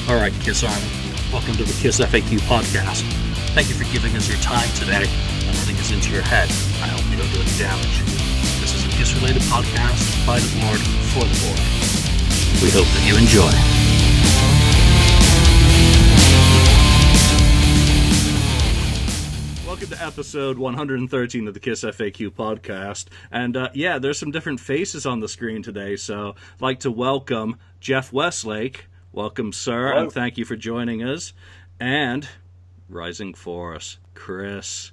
All right, Kiss Army, welcome to the KissFAQ podcast. Thank you for giving us your time today and letting us into your head. I hope we don't do any damage. This is a Kiss-related podcast by the board for the board. We hope that you enjoy. Welcome to episode 113 of the KissFAQ podcast. And there's some different faces on the screen today, so I'd like to welcome Jeff Westlake. Welcome, sir, Hello. And thank you for joining us. And rising for us, Chris.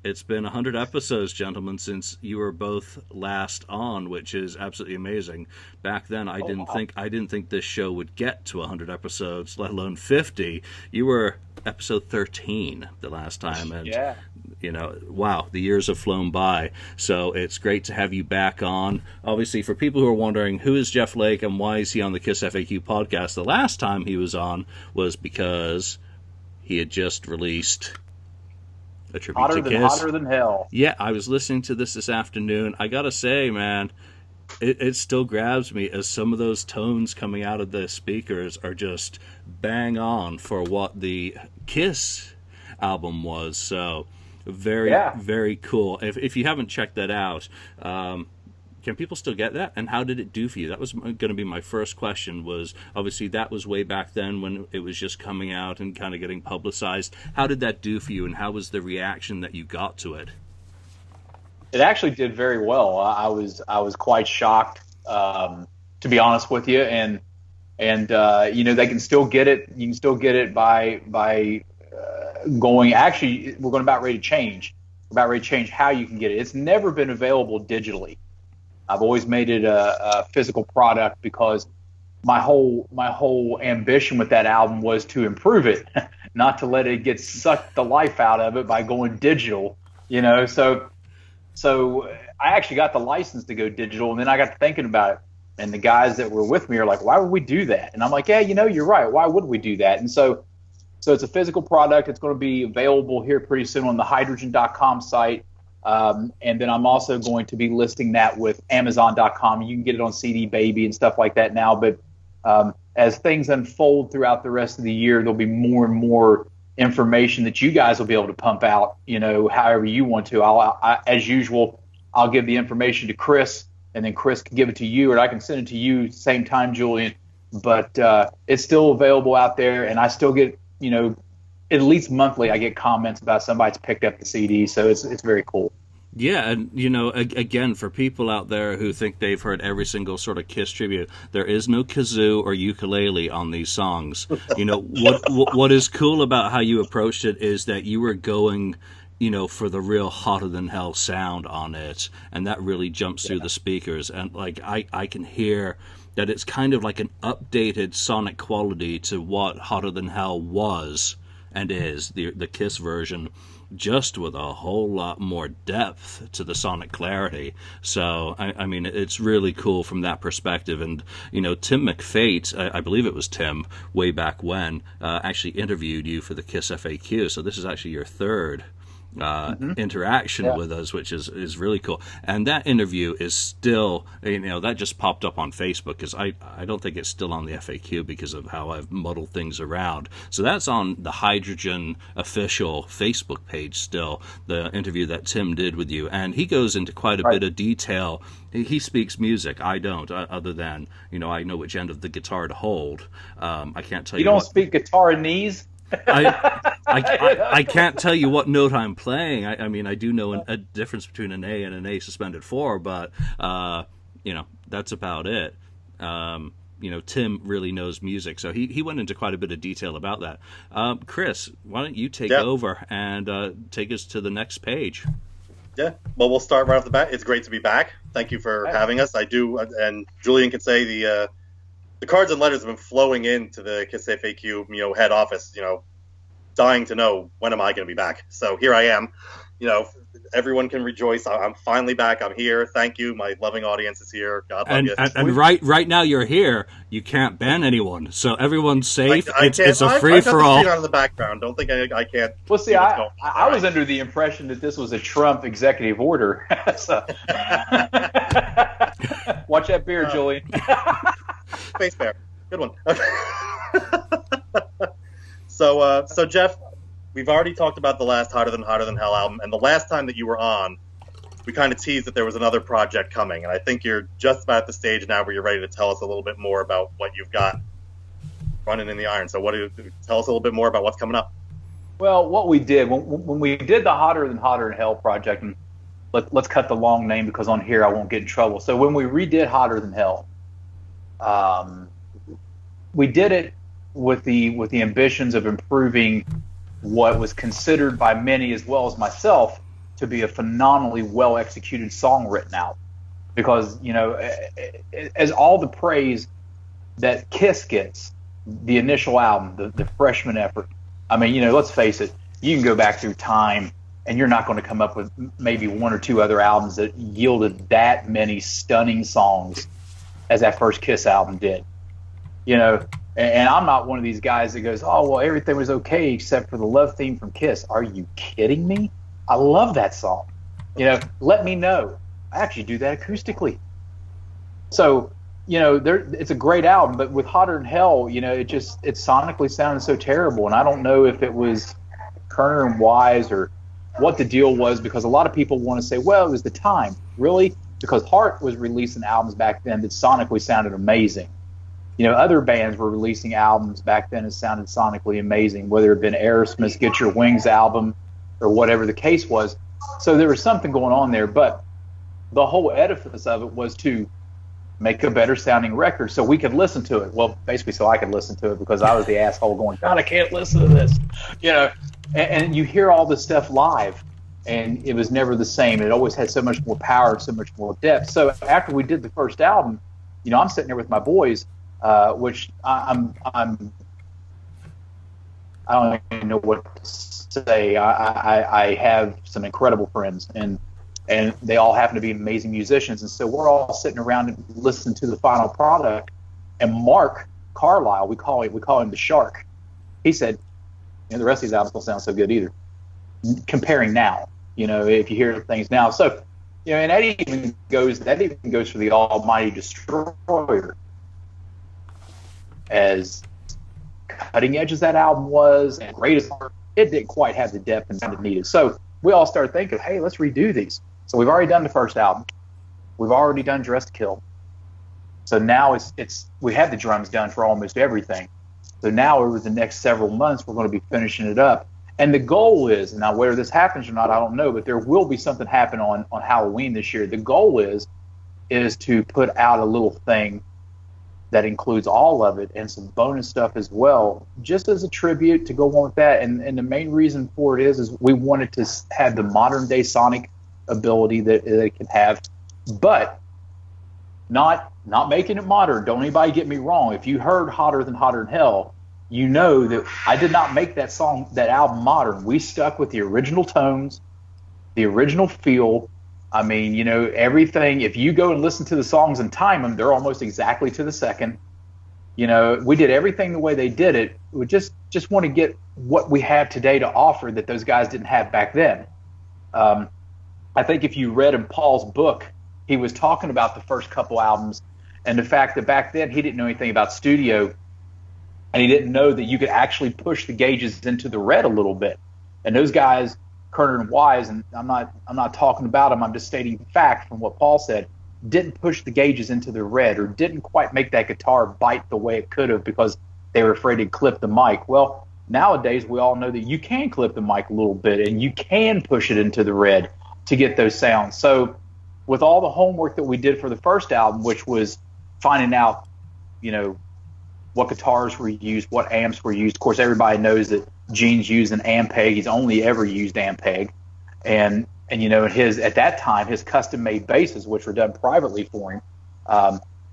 It's been 100 episodes, gentlemen, since you were both last on, which is absolutely amazing. Back then, I didn't think this show would get to 100 episodes, let alone 50. You were episode 13 the last time, and Yeah. Wow, the years have flown by. So it's great to have you back on. Obviously, for people who are wondering who is Jeff Lake and why is he on the KissFAQ podcast, the last time he was on was because he had just released a tribute to Kiss. Hotter than hell. Yeah, I was listening to this afternoon. I gotta say, man, it still grabs me as some of those tones coming out of the speakers are just bang on for what the Kiss album was. So very cool. If you haven't checked that out, can people still get that? And how did it do for you? That was going to be my first question. Was obviously that was way back then when it was just coming out and kind of getting publicized. How did that do for you, and how was the reaction that you got to it? It actually did very well. I was quite shocked, to be honest with you. And they can still get it. You can still get it by going. Actually, we're going about ready to change. We're about ready to change how you can get it. It's never been available digitally. I've always made it a physical product because my whole ambition with that album was to improve it, not to let it get sucked the life out of it by going digital. So I actually got the license to go digital, and then I got to thinking about it. And the guys that were with me are like, "Why would we do that?" And I'm like, "Yeah, you're right. Why would we do that?" And so it's a physical product. It's going to be available here pretty soon on the Hydrogyn.com site. And then I'm also going to be listing that with Amazon.com. You can get it on CD Baby and stuff like that now. But as things unfold throughout the rest of the year, there'll be more and more information that you guys will be able to pump out, however you want to. As usual, I'll give the information to Chris, and then Chris can give it to you, or I can send it to you same time, Julian. But it's still available out there, and I still get, at least monthly, I get comments about somebody's picked up the CD, so it's very cool. Yeah, and again, for people out there who think they've heard every single sort of Kiss tribute, there is no kazoo or ukulele on these songs. What is cool about how you approached it is that you were going, for the real hotter than hell sound on it, and that really jumps through the speakers, and like I can hear that it's kind of like an updated sonic quality to what Hotter Than Hell was and is, the Kiss version, just with a whole lot more depth to the sonic clarity. So, I mean, it's really cool from that perspective. And, Tim McFate, I believe it was Tim, way back when, actually interviewed you for the KissFAQ. So this is actually your third interaction with us, which is really cool. And that interview is still, that just popped up on Facebook, because I don't think it's still on the FAQ because of how I've muddled things around. So that's on the Hydrogyn official Facebook page still, the interview that Tim did with you. And he goes into quite a bit of detail. He speaks music. I don't, other than, I know which end of the guitar to hold. I can't tell you. You don't speak guitar and knees? I can't tell you what note I'm playing. I mean, I do know a difference between an A and an A suspended 4, but that's about it. Tim really knows music, so he went into quite a bit of detail about that. Chris, why don't you take over and take us to the next page? Yeah, well, we'll start right off the bat. It's great to be back. Thank you for having us. I do, and Julian can say the cards and letters have been flowing into the KissFAQ, head office, dying to know, when am I going to be back? So here I am. Everyone can rejoice. I'm finally back. I'm here. Thank you. My loving audience is here. God love you. And right now you're here. You can't ban anyone, so everyone's safe. It's a free for all. On in the background. Don't think I can't. Well, see, I was under the impression that this was a Trump executive order. Watch that beer, Julian. Space Bear. Good one. So Jeff, we've already talked about the last Hotter Than Hell album, and the last time that you were on, we kind of teased that there was another project coming, and I think you're just about at the stage now where you're ready to tell us a little bit more about what you've got running in the iron. So tell us a little bit more about what's coming up. Well, what we did when we did the Hotter Than Hell project, and let's cut the long name because on here I won't get in trouble. So when we redid Hotter Than Hell, we did it with the ambitions of improving what was considered by many as well as myself to be a phenomenally well executed song written out. Because, you know, as all the praise that Kiss gets, the initial album, the freshman effort, I mean, you know, let's face it, you can go back through time and you're not going to come up with maybe one or two other albums that yielded that many stunning songs as that first Kiss album did. You know, and I'm not one of these guys that goes, oh, well, everything was okay except for the love theme from Kiss. Are you kidding me? I love that song. You know, let me know. I actually do that acoustically. So, you know, it's a great album, but with Hotter Than Hell, you know, it sonically sounded so terrible. And I don't know if it was Kerner and Wise or what the deal was, because a lot of people want to say, well, it was the time. Really? Because Heart was releasing albums back then that sonically sounded amazing. You know, other bands were releasing albums back then that sounded sonically amazing, whether it had been Aerosmith's Get Your Wings album or whatever the case was. So there was something going on there, but the whole edifice of it was to make a better sounding record so we could listen to it. Well, basically so I could listen to it, because I was the asshole going, God, I can't listen to this. You know, and you hear all this stuff live, and it was never the same. It always had so much more power, so much more depth. So after we did the first album, you know, I'm sitting there with my boys, which I don't even know what to say. I have some incredible friends, and they all happen to be amazing musicians. And so we're all sitting around and listening to the final product. And Mark Carlisle, we call him the Shark. He said, you know, the rest of these albums don't sound so good either. Comparing now, you know, if you hear things now. So, you know, and that even goes for the Almighty Destroyer. As cutting edge as that album was, and great as it didn't quite have the depth and sound it needed. So we all started thinking, hey, let's redo these. So we've already done the first album. We've already done Dress to Kill. So now we had the drums done for almost everything. So now over the next several months, we're going to be finishing it up. And the goal is, now whether this happens or not, I don't know, but there will be something happen on Halloween this year. The goal is to put out a little thing that includes all of it and some bonus stuff as well, just as a tribute to go on with that. And the main reason for it is we wanted to have the modern day sonic ability that it can have, but not making it modern. Don't anybody get me wrong. If you heard Hotter Than Hell, you know that I did not make that album modern. We stuck with the original tones, the original feel. I mean, you know, everything, if you go and listen to the songs and time them, they're almost exactly to the second. You know, we did everything the way they did it. We just want to get what we have today to offer that those guys didn't have back then. I think if you read in Paul's book, he was talking about the first couple albums and the fact that back then he didn't know anything about studio, and he didn't know that you could actually push the gauges into the red a little bit. And those guys, Kerner and Wise, and I'm not talking about them, I'm just stating fact from what Paul said, didn't push the gauges into the red, or didn't quite make that guitar bite the way it could have because they were afraid to clip the mic. Well, nowadays we all know that you can clip the mic a little bit and you can push it into the red to get those sounds. So with all the homework that we did for the first album, which was finding out, you know, what guitars were used, what amps were used. Of course, everybody knows that Gene's used an Ampeg. He's only ever used Ampeg. And you know, at that time, his custom-made basses, which were done privately for him,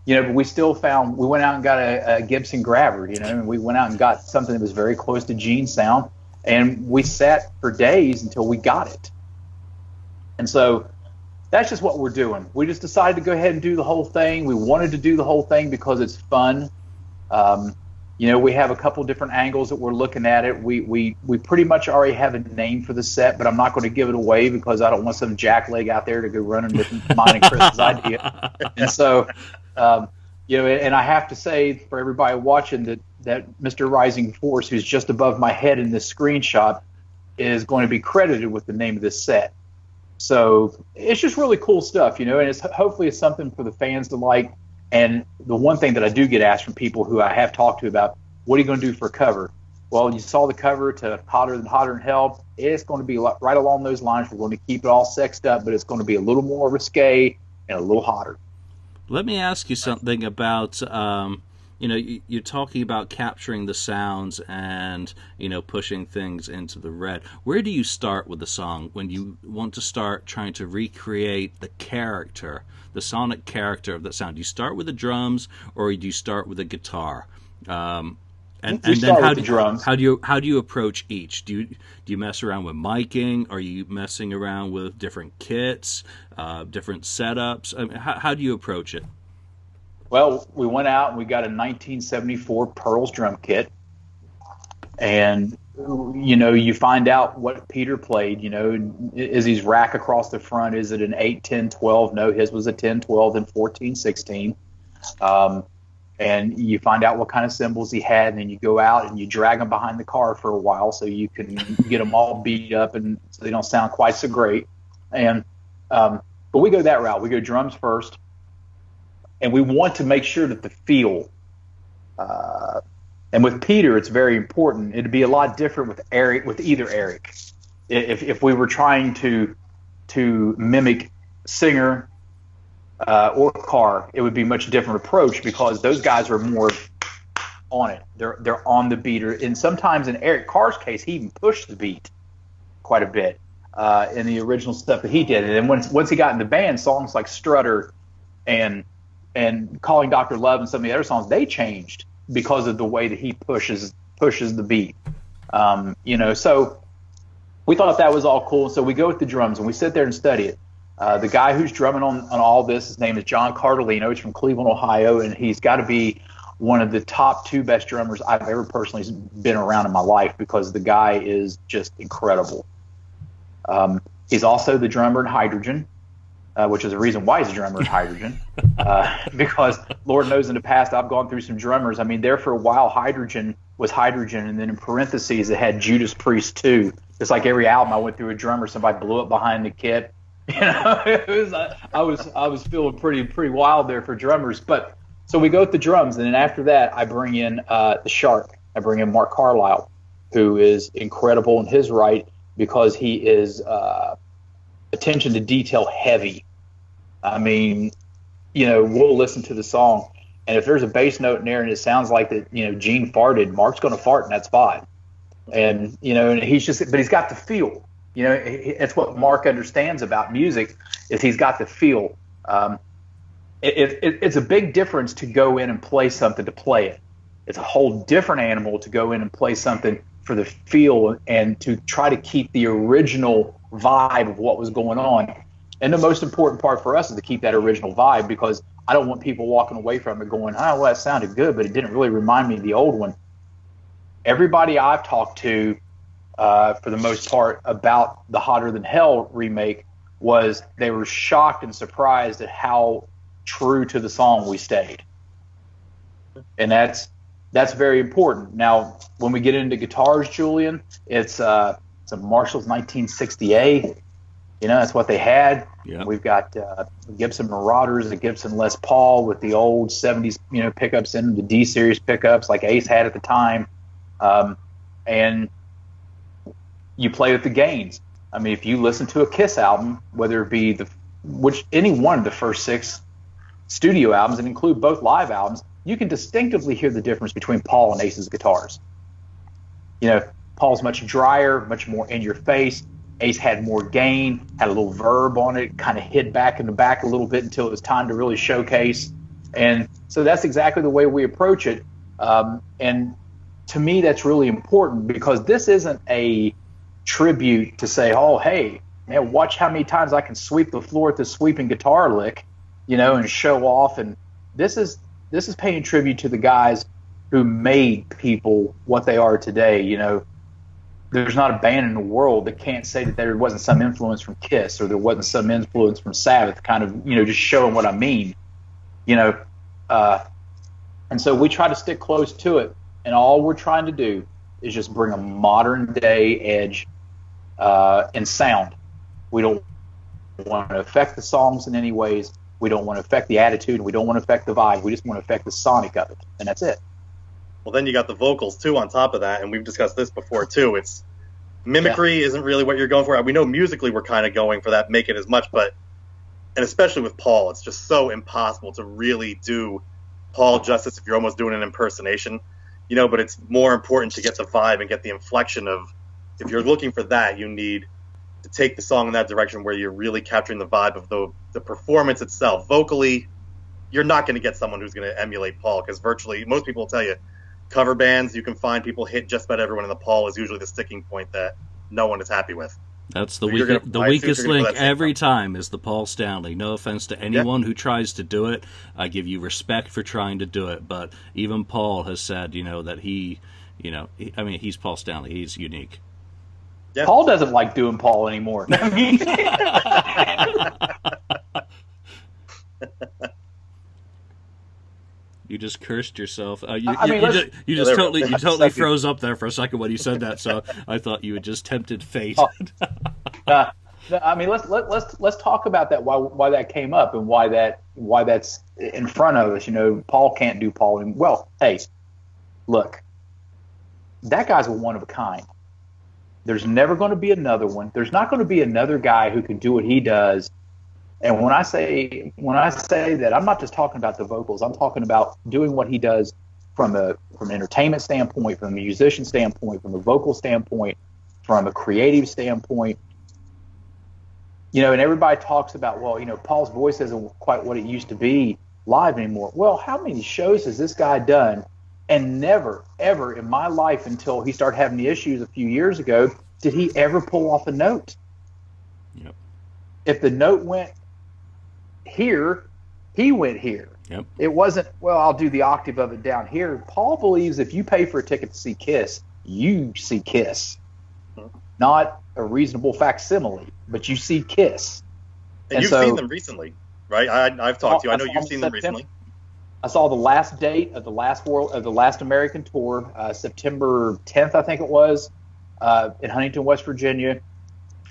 you know, but we went out and got a Gibson Grabber, you know, and we went out and got something that was very close to Gene's sound, and we sat for days until we got it. And so that's just what we're doing. We just decided to go ahead and do the whole thing. We wanted to do the whole thing because it's fun. You know, we have a couple different angles that we're looking at it. We pretty much already have a name for the set, but I'm not going to give it away because I don't want some jackleg out there to go running with mine and Chris's idea. And so, you know, and I have to say for everybody watching that Mr. Rising Force, who's just above my head in this screenshot, is going to be credited with the name of this set. So it's just really cool stuff, and it's hopefully it's something for the fans to like. And the one thing that I do get asked from people who I have talked to about, what are you going to do for a cover? Well, you saw the cover to Hotter Than Hell. It's going to be right along those lines. We're going to keep it all sexed up, but it's going to be a little more risque and a little hotter. Let me ask you something about, you're talking about capturing the sounds and, pushing things into the red. Where do you start with the song when you want to start trying to recreate the character, the sonic character of that sound? Do you start with the drums or do you start with the guitar? And then how do you approach each? Do you mess around with miking? Are you messing around with different kits, different setups? I mean, how do you approach it? Well, we went out and we got a 1974 Pearls drum kit, and you find out what Peter played. Is his rack across the front? Is it an 8, 10, 12? No, his was a 10, 12, and 14, 16. And you find out what kind of cymbals he had, and then you go out and you drag them behind the car for a while so you can get them all beat up and so they don't sound quite so great. And but we go that route. We go drums first, and we want to make sure that the feel. And with Peter, it's very important. It'd be a lot different with either Eric. If we were trying to mimic Singer or Carr, it would be a much different approach because those guys are more on it. They're on the beat. And sometimes in Eric Carr's case, he even pushed the beat quite a bit in the original stuff that he did. And then once he got in the band, songs like Strutter and Calling Dr. Love and some of the other songs, they changed because of the way that he pushes the beat. So we thought that was all cool. So we go with the drums and we sit there and study it. The guy who's drumming on all this, his name is John Cardellino. He's from Cleveland, Ohio, and he's got to be one of the top 2 best drummers I've ever personally been around in my life because the guy is just incredible. He's also the drummer in Hydrogyn, which is the reason why he's a drummer in Hydrogyn, because Lord knows in the past I've gone through some drummers. I mean, there for a while, Hydrogyn was Hydrogyn, and then in parentheses it had Judas Priest 2. Just like every album I went through a drummer, somebody blew up behind the kit. I was feeling pretty wild there for drummers. But so we go with the drums, and then after that, I bring in the Shark. I bring in Mark Carlisle, who is incredible in his right because he is attention to detail heavy. I mean, we'll listen to the song, and if there's a bass note in there and it sounds like that, Gene farted, Mark's going to fart in that spot, and and but he's got the feel. It's what Mark understands about music is he's got the feel. It's a big difference to go in and play something to play it. It's a whole different animal to go in and play something for the feel and to try to keep the original vibe of what was going on. And the most important part for us is to keep that original vibe because I don't want people walking away from it going, well, that sounded good, but it didn't really remind me of the old one. Everybody I've talked to, for the most part, about the Hotter Than Hell remake was they were shocked and surprised at how true to the song we stayed. And that's very important. Now, when we get into guitars, Julian, it's a Marshall's 1968. That's what they had. Yeah. We've got Gibson Marauders, a Gibson Les Paul with the old 70s, pickups in the D-series pickups like Ace had at the time. And you play with the gains. I mean, if you listen to a Kiss album, whether it be any one of the first 6 studio albums and include both live albums, you can distinctively hear the difference between Paul and Ace's guitars. Paul's much drier, much more in your face. Ace had more gain, had a little verb on it, kind of hid back in the back a little bit until it was time to really showcase. And so that's exactly the way we approach it. And to me, that's really important because this isn't a tribute to say, oh, hey, man, watch how many times I can sweep the floor with this sweeping guitar lick, and show off. And this is paying tribute to the guys who made people what they are today. There's not a band in the world that can't say that there wasn't some influence from Kiss or there wasn't some influence from Sabbath, kind of, just showing what I mean, and so we try to stick close to it. and all we're trying to do is just bring a modern day edge and sound. We don't want to affect the songs in any ways. We don't want to affect the attitude. We don't want to affect the vibe. We just want to affect the sonic of it, and that's it. Well, then you got the vocals too on top of that, and we've discussed this before too. It's mimicry isn't really what you're going for. We know musically we're kind of going for that, make it as much, and especially with Paul, it's just so impossible to really do Paul justice if you're almost doing an impersonation, but it's more important to get the vibe and get the inflection of, if you're looking for that, you need to take the song in that direction where you're really capturing the vibe of the performance itself. Vocally, you're not going to get someone who's going to emulate Paul, because virtually most people will tell you, cover bands, you can find people hit just about everyone, and the Paul is usually the sticking point that no one is happy with. That's the weakest link every time is the Paul Stanley. No offense to anyone who tries to do it. I give you respect for trying to do it, but even Paul has said, that he's Paul Stanley. He's unique. Yeah. Paul doesn't like doing Paul anymore. I mean, you just cursed yourself. You totally froze up there for a second when you said that. So I thought you had just tempted fate. Let's talk about that. Why that came up and why that's in front of us. Paul can't do Paul anymore. Well, hey, look, that guy's a one of a kind. There's never going to be another one. There's not going to be another guy who can do what he does. And when I say that, I'm not just talking about the vocals. I'm talking about doing what he does from an entertainment standpoint, from a musician standpoint, from a vocal standpoint, from a creative standpoint. And everybody talks about, Paul's voice isn't quite what it used to be live anymore. Well, how many shows has this guy done? And never, ever in my life until he started having the issues a few years ago, did he ever pull off a note. Yep. If the note went here, he went here. Yep. It wasn't, I'll do the octave of it down here. Paul believes if you pay for a ticket to see Kiss, you see Kiss. Mm-hmm. Not a reasonable facsimile, but you see Kiss. And you've seen them recently, right? I've talked to you. I know you've seen them recently. I saw the last date of the last American tour, September 10th, I think it was, in Huntington, West Virginia.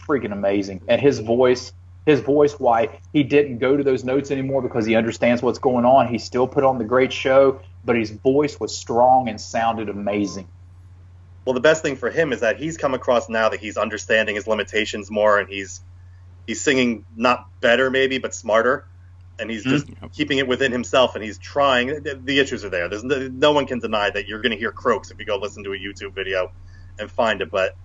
Freaking amazing. And his voice, why he didn't go to those notes anymore because he understands what's going on. He still put on the great show, but his voice was strong and sounded amazing. Well, the best thing for him is that he's come across now that he's understanding his limitations more, and he's singing not better maybe, but smarter. And he's just keeping it within himself, and he's trying. The issues are there. There's no one can deny that you're going to hear croaks if you go listen to a YouTube video and find it, but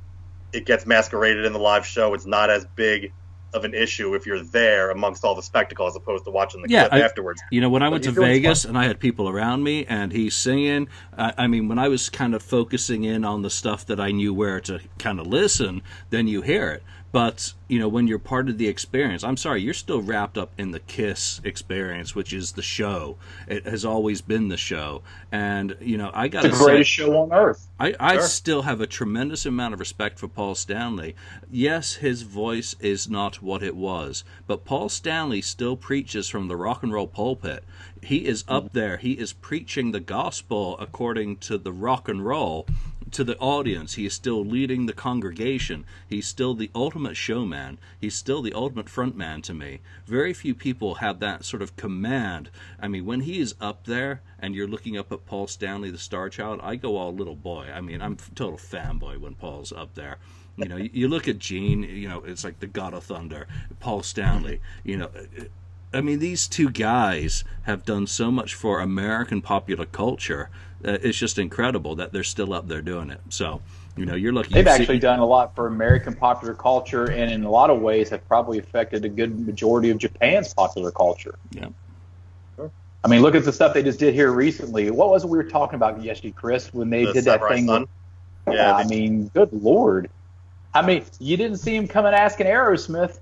it gets masqueraded in the live show. It's not as big of an issue if you're there amongst all the spectacle as opposed to watching the clip afterwards. When I went to Vegas and I had people around me and he's singing, when I was kind of focusing in on the stuff that I knew where to kind of listen, then you hear it. But, when you're part of the experience, I'm sorry, you're still wrapped up in the Kiss experience, which is the show. It has always been the show. And, I got to say... It's the greatest show on earth. I still have a tremendous amount of respect for Paul Stanley. Yes, his voice is not what it was, but Paul Stanley still preaches from the rock and roll pulpit. He is up there. He is preaching the gospel according to the rock and roll. To the audience, he is still leading the congregation. He's still the ultimate showman. He's still the ultimate frontman to me. Very few people have that sort of command. When he is up there and you're looking up at Paul Stanley, the Star Child, I go all little boy. I'm a total fanboy when Paul's up there. You look at Gene, it's like the God of Thunder. Paul Stanley, these two guys have done so much for American popular culture. It's just incredible that they're still up there doing it. So, you're lucky. They've actually done a lot for American popular culture, and in a lot of ways have probably affected a good majority of Japan's popular culture. Yeah. Sure. Look at the stuff they just did here recently. What was it we were talking about yesterday, Chris, when they did that thing? Yeah, good Lord. You didn't see him coming asking Aerosmith.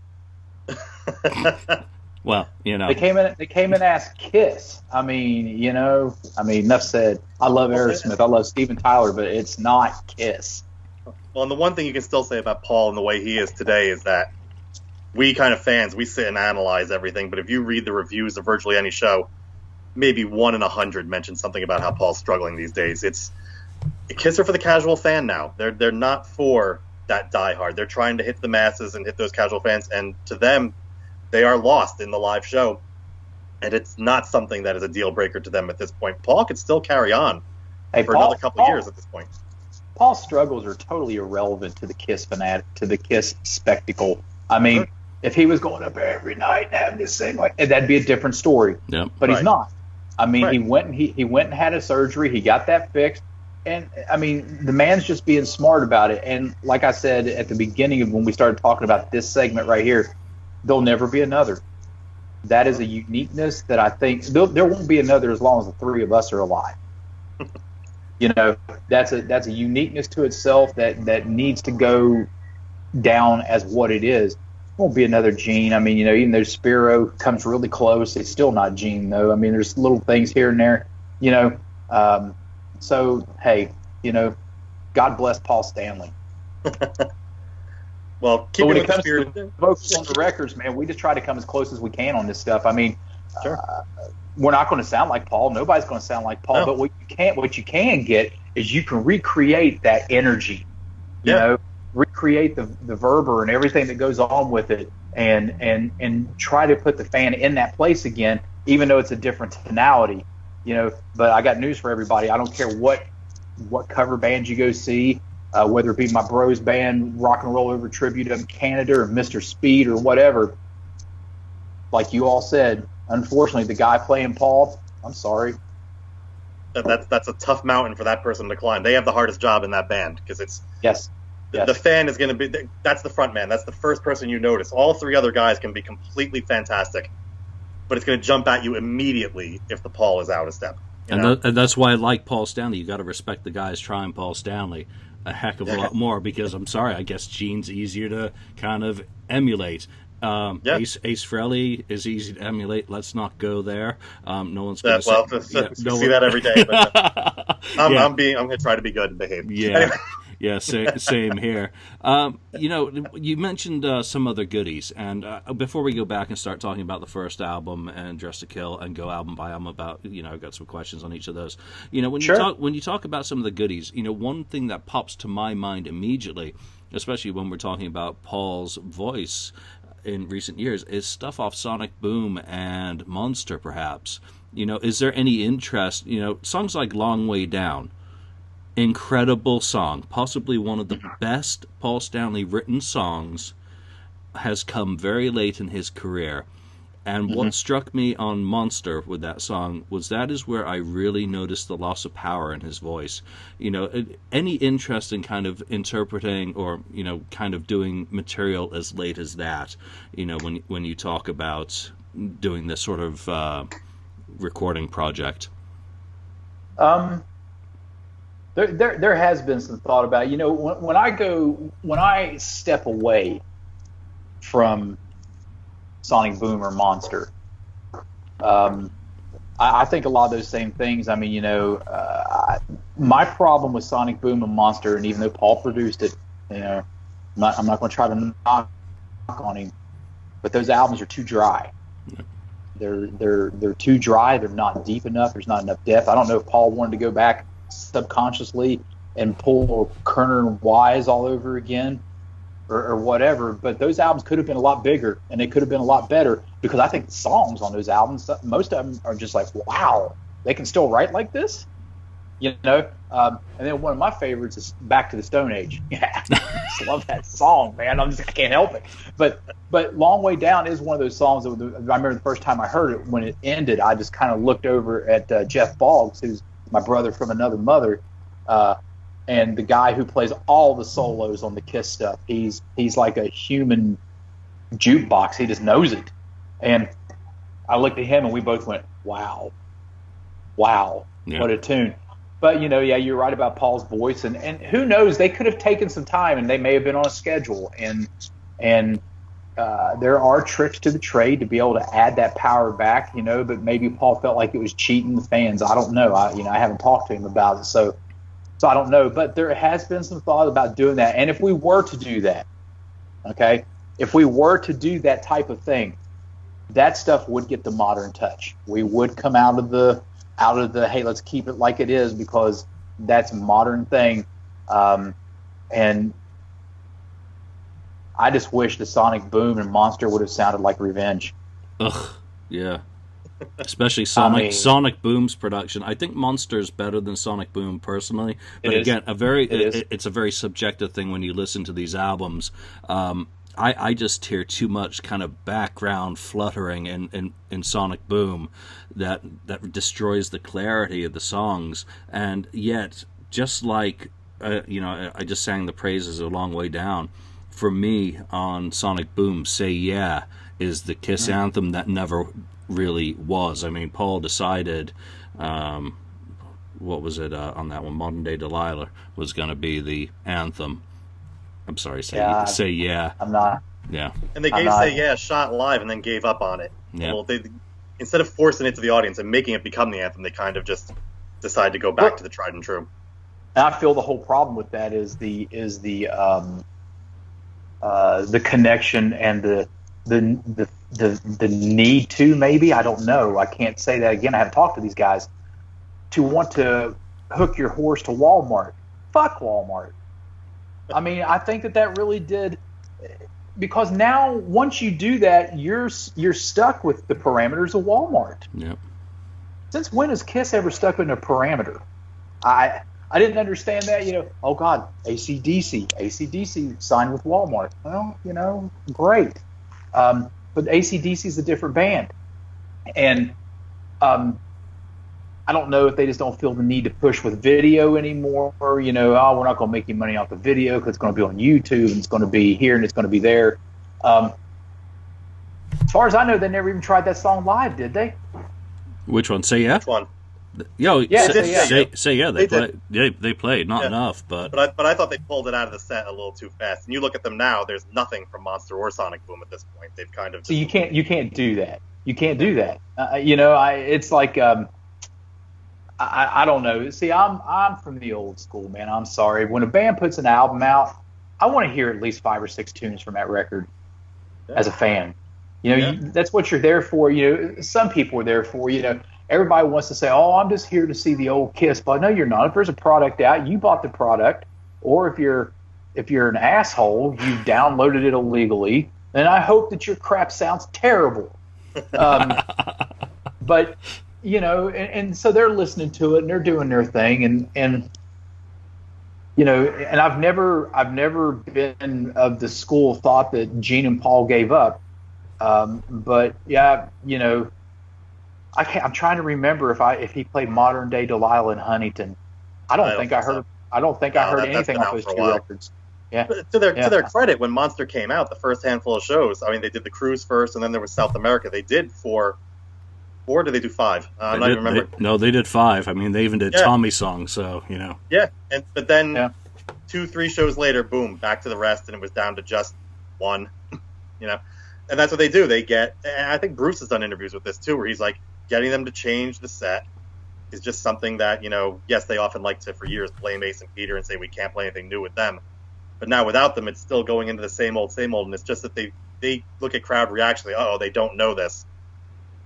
Well, they came in and asked Kiss. Enough said. I love Aerosmith. I love Steven Tyler, but it's not Kiss. Well, and the one thing you can still say about Paul and the way he is today is that we kind of fans, we sit and analyze everything, but if you read the reviews of virtually any show, maybe 1 in 100 mentions something about how Paul's struggling these days. Kiss are for the casual fan now. They're not for that diehard. They're trying to hit the masses and hit those casual fans, and to them, they are lost in the live show. And it's not something that is a deal breaker to them at this point. Paul could still carry on for another couple years at this point. Paul's struggles are totally irrelevant to the Kiss to the Kiss spectacle. I mean, if he was going up every night and having this thing, that'd be a different story. Yep. But he's not. I mean, he went and had a surgery. He got that fixed. And, I mean, the man's just being smart about it. And like I said at the beginning of when we started talking about this segment right here, there'll never be another. That is a uniqueness that I think there won't be another as long as the three of us are alive. You know, that's a uniqueness to itself that needs to go down as what it is. Won't be another Gene. I mean, you know, even though Spiro comes really close, it's still not Gene, though. I mean, there's little things here and there, you know. So, hey, you know, God bless Paul Stanley. Well, when it comes to vocals on the records, man, we just try to come as close as we can on this stuff. I mean, we're not going to sound like Paul. Nobody's going to sound like Paul. No. But what you can get is you can recreate that energy. You know, recreate the verber and everything that goes on with it, and try to put the fan in that place again, even though it's a different tonality. You know, but I got news for everybody. I don't care what cover band you go see, whether it be my bros band, Rock and Roll Over Tribute in Canada, or Mr. Speed, or whatever. Like you all said, unfortunately, the guy playing Paul, I'm sorry. That's a tough mountain for that person to climb. They have the hardest job in that band because it's yes. The fan is going to be that's the front man. That's the first person you notice. All three other guys can be completely fantastic, but it's going to jump at you immediately if the Paul is out of step. And that's why I like Paul Stanley. You got to respect the guys trying Paul Stanley a heck of a lot more because I'm sorry, I guess Gene's easier to kind of emulate. Ace Frehley is easy to emulate. Let's not go there. No one's going to see that every day. But, I'm going to try to be good and behave. Yeah. Anyway. Yeah, same here. You know, you mentioned some other goodies, and before we go back and start talking about the first album and Dress to Kill and go album by album about, you know, I've got some questions on each of those. You know, when you talk about some of the goodies, you know, one thing that pops to my mind immediately, especially when we're talking about Paul's voice in recent years, is stuff off Sonic Boom and Monster, perhaps. You know, is there any interest? You know, songs like Long Way Down. Incredible song, possibly one of the best Paul Stanley written songs, has come very late in his career. And what struck me on Monster with that song was that is where I really noticed the loss of power in his voice. You know, any interest in kind of interpreting or, you know, kind of doing material as late as that, you know, when you talk about doing this sort of recording project? There has been some thought about it. You know, when I step away from Sonic Boom or Monster, I think a lot of those same things. I mean, you know, my problem with Sonic Boom and Monster, and even though Paul produced it, you know, I'm not going to try to knock on him, but those albums are too dry. They're too dry. They're not deep enough. There's not enough depth. I don't know if Paul wanted to go back subconsciously and pull Kerner and Wise all over again or whatever, but those albums could have been a lot bigger and they could have been a lot better because I think the songs on those albums, most of them are just like, wow, they can still write like this, you know. And then one of my favorites is Back to the Stone Age. Yeah, I just love that song, man. I can't help it. But Long Way Down is one of those songs that I remember the first time I heard it. When it ended, I just kind of looked over at Jeff Boggs, who's my brother from another mother, and the guy who plays all the solos on the Kiss stuff. He's like a human jukebox. He just knows it. And I looked at him and we both went, wow, what a tune. But, you know, yeah, you're right about Paul's voice. And who knows, they could have taken some time and they may have been on a schedule. And there are tricks to the trade to be able to add that power back, you know, but maybe Paul felt like it was cheating the fans. I don't know. I haven't talked to him about it, so I don't know. But there has been some thought about doing that. And if we were to do that, okay, if we were to do that type of thing, that stuff would get the modern touch. We would come out of the hey, let's keep it like it is, because that's a modern thing. And I just wish the Sonic Boom and Monster would have sounded like Revenge. Ugh, yeah. Especially I Sonic Boom's production. I think Monster's better than Sonic Boom personally, but again, it's a very subjective thing when you listen to these albums. I just hear too much kind of background fluttering in Sonic Boom that destroys the clarity of the songs, and yet just like I just sang the praises a long way down. For me, on Sonic Boom, Say Yeah is the Kiss anthem that never really was. I mean, Paul decided, what was it on that one? Modern Day Delilah was going to be the anthem. I'm sorry, Say Yeah. I'm not. Yeah. And they gave Say Yeah a shot live and then gave up on it. Yeah. Well, instead of forcing it to the audience and making it become the anthem, they kind of just decided to go back to the tried and true. And I feel the whole problem with that is the connection and the need to, maybe, I don't know, I can't say that again, I haven't talked to these guys, to want to hook your horse to Walmart. Fuck Walmart. I mean, I think that really did, because now once you do that, you're stuck with the parameters of Walmart. Yep. Since when has Kiss ever stuck in a parameter? I didn't understand that. Oh God, AC/DC signed with Walmart. Well, great. But AC/DC is a different band, and I don't know if they just don't feel the need to push with video anymore. We're not going to make any money off the video because it's going to be on YouTube and it's going to be here and it's going to be there. As far as I know, they never even tried that song live, did they? Which one? Say Yeah? Which one? Say Yeah. They played, not enough, but I thought they pulled it out of the set a little too fast. And you look at them now, there's nothing from Monster or Sonic Boom at this point. They've kind of so you can't do that. You can't do that. It's like I don't know. See, I'm from the old school, man. I'm sorry. When a band puts an album out, I want to hear at least 5 or 6 tunes from that record as a fan. That's what you're there for. Some people are there for. Everybody wants to say, "Oh, I'm just here to see the old Kiss," but no, you're not. If there's a product out, you bought the product, or if you're an asshole, you downloaded it illegally, and I hope that your crap sounds terrible. But and so they're listening to it and they're doing their thing, and I've never been of the school of thought that Gene and Paul gave up. But yeah, I'm trying to remember if he played Modern Day Delilah in Huntington. I don't think I heard anything off those 2 records. Yeah. But to their credit, when Monster came out, the first handful of shows, I mean, they did the cruise first, and then there was South America. They did 4. Or did they do 5? I'm not even remembering. They did 5. I mean, they even did Tommy songs, so Yeah, but then 2-3 shows later, boom, back to the rest, and it was down to just 1. And that's what they do. They get, and I think Bruce has done interviews with this too, where he's like, getting them to change the set is just something that, yes, they often like to, for years, blame Ace and Peter and say we can't play anything new with them. But now without them, it's still going into the same old, and it's just that they look at crowd reaction, like, they don't know this.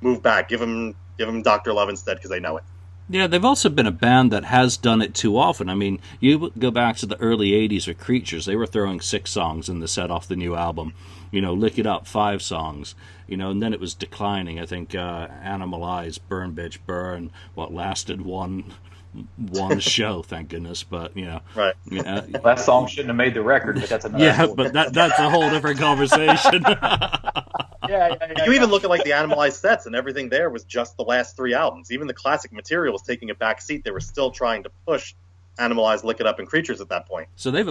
Move back, give them Dr. Love instead because they know it. Yeah, they've also been a band that has done it too often. I mean, you go back to the early 80s with Creatures, they were throwing 6 songs in the set off the new album. Lick It Up, 5 songs. And then it was declining. I think Animalize, Burn Bitch Burn, what lasted one show, thank goodness. But right. That song shouldn't have made the record, but that's another. Yeah, but that's a whole different conversation. Yeah. You even look at like the Animalized sets, and everything there was just the last 3 albums. Even the classic material was taking a back seat. They were still trying to push Animalized, Lick It Up, and Creatures at that point. So they're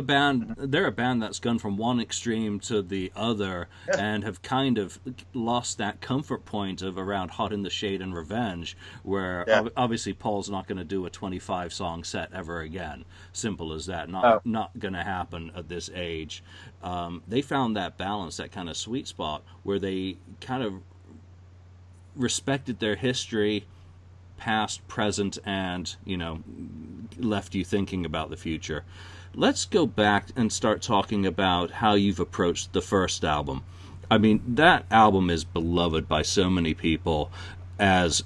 a band that's gone from one extreme to the other, and have kind of lost that comfort point of around Hot in the Shade and Revenge, where obviously Paul's not going to do a 25-song set ever again. Simple as that. Not going to happen at this age. They found that balance, that kind of sweet spot, where they kind of respected their history, past, present, and left you thinking about the future. Let's go back and start talking about how you've approached the first album. I mean, that album is beloved by so many people as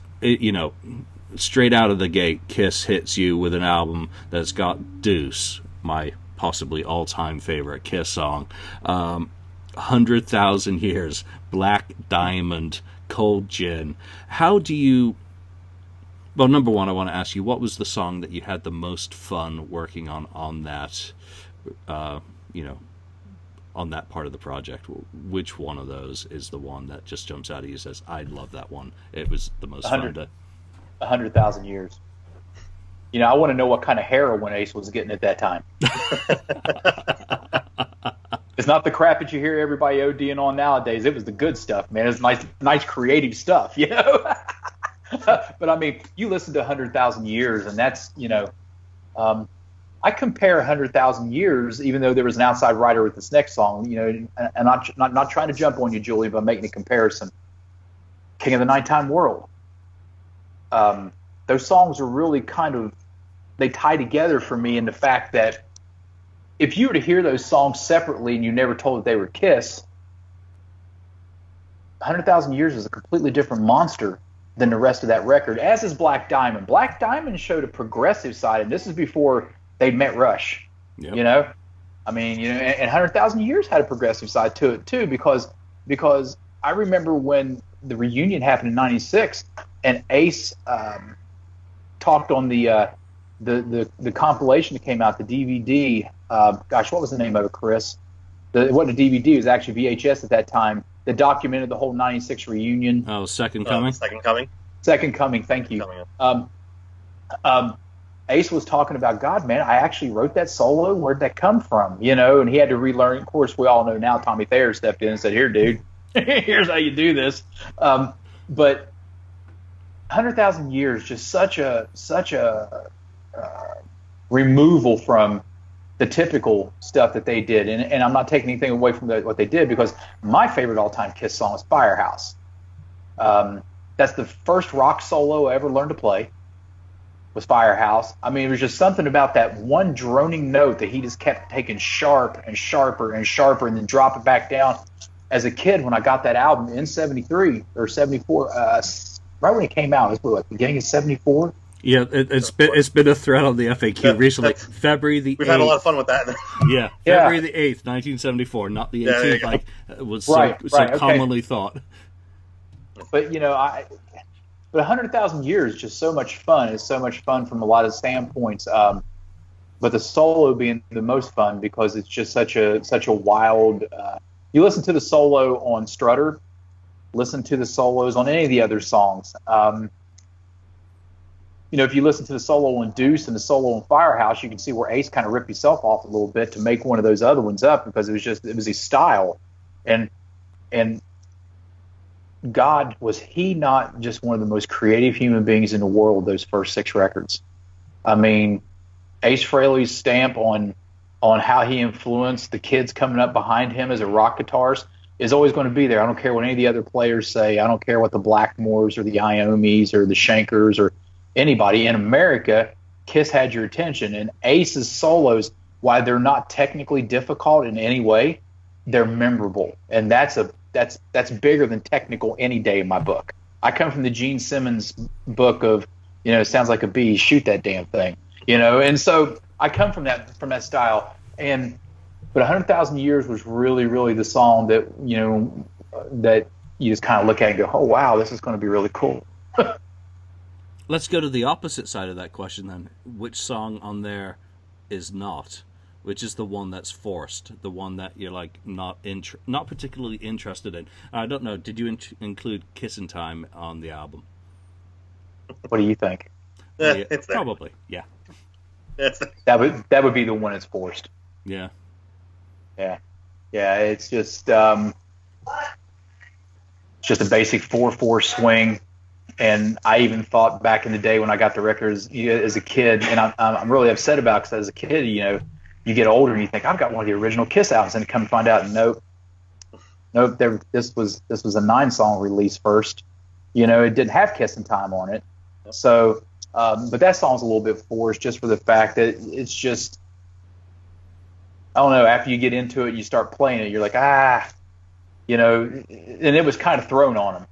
straight out of the gate, Kiss hits you with an album that's got Deuce, my possibly all-time favorite Kiss song, 100,000 Years, Black Diamond, Cold Gin. How do you... Well, number one, I want to ask you, what was the song that you had the most fun working on that, on that part of the project? Which one of those is the one that just jumps out at you and says, I love that one. It was the most fun to... 100,000 Years. I want to know what kind of heroin Ace was getting at that time. It's not the crap that you hear everybody ODing on nowadays. It was the good stuff, man. It's nice creative stuff, But I mean, you listen to 100,000 Years, and that's, I compare 100,000 Years, even though there was an outside writer with this next song, and I'm not trying to jump on you, Julie, but making a comparison. King of the Nighttime World. Those songs are really they tie together for me in the fact that if you were to hear those songs separately and you never told that they were Kiss, 100,000 Years is a completely different monster than the rest of that record, as is Black Diamond. Black Diamond showed a progressive side, and this is before they'd met Rush. Yep. I mean, and 100,000 Years had a progressive side to it too, because I remember when the reunion happened in '96, and Ace talked on the compilation that came out, the DVD. Gosh, what was the name of it, Chris? It wasn't a DVD; it was actually VHS at that time. That documented the whole '96 reunion. Oh, Second Coming. Second Coming. Second Coming. Thank you. Ace was talking about, God, man, I actually wrote that solo. Where'd that come from? And he had to relearn. Of course, we all know now. Tommy Thayer stepped in and said, "Here, dude, here's how you do this." But 100,000 Years, just such a removal from the typical stuff that they did. And I'm not taking anything away from what they did, because my favorite all-time Kiss song is Firehouse. That's the first rock solo I ever learned to play, was Firehouse. I mean, it was just something about that one droning note that he just kept taking sharp and sharper and sharper and then drop it back down. As a kid, when I got that album in 73 or 74, right when it came out, it was like beginning of 74. Yeah, it's been a thread on the FAQ recently. February the 8th. We've had a lot of fun with that. Yeah, February the 8th, 1974, not the 18th, like was so commonly thought. But but 100,000 Years is just so much fun. It's so much fun from a lot of standpoints. But the solo being the most fun, because it's just such a wild. You listen to the solo on Strutter, listen to the solos on any of the other songs. If you listen to the solo on Deuce and the solo on Firehouse, you can see where Ace kind of ripped himself off a little bit to make one of those other ones up, because it was his style. And God, was he not just one of the most creative human beings in the world, those first 6 records? I mean, Ace Frehley's stamp on how he influenced the kids coming up behind him as a rock guitarist is always going to be there. I don't care what any of the other players say. I don't care what the Blackmores or the Iomis or the Shankers or anybody. In America, Kiss had your attention. And Ace's solos, while they're not technically difficult in any way, they're memorable. And that's bigger than technical any day in my book. I come from the Gene Simmons book of, it sounds like a bee, shoot that damn thing. And so I come from that style. But 100,000 Years was really, really the song that, that you just kind of look at and go, oh, wow, this is going to be really cool. Let's go to the opposite side of that question then. Which song on there is not? Which is the one that's forced? The one that you're like not particularly interested in? I don't know. Did you include Kissin' Time on the album? What do you think? It's there. Probably, yeah. That would be the one that's forced. Yeah. Yeah. It's just a basic 4/4 swing. And I even thought back in the day when I got the records as a kid, and I'm really upset about it, because as a kid, you get older and you think, I've got one of the original Kiss albums, and come to find out, nope. This was a 9-song release first. It didn't have Kissin' Time on it. So, but that song's a little bit forced, just for the fact that it's just, I don't know. After you get into it, you start playing it, you're like, and it was kind of thrown on them.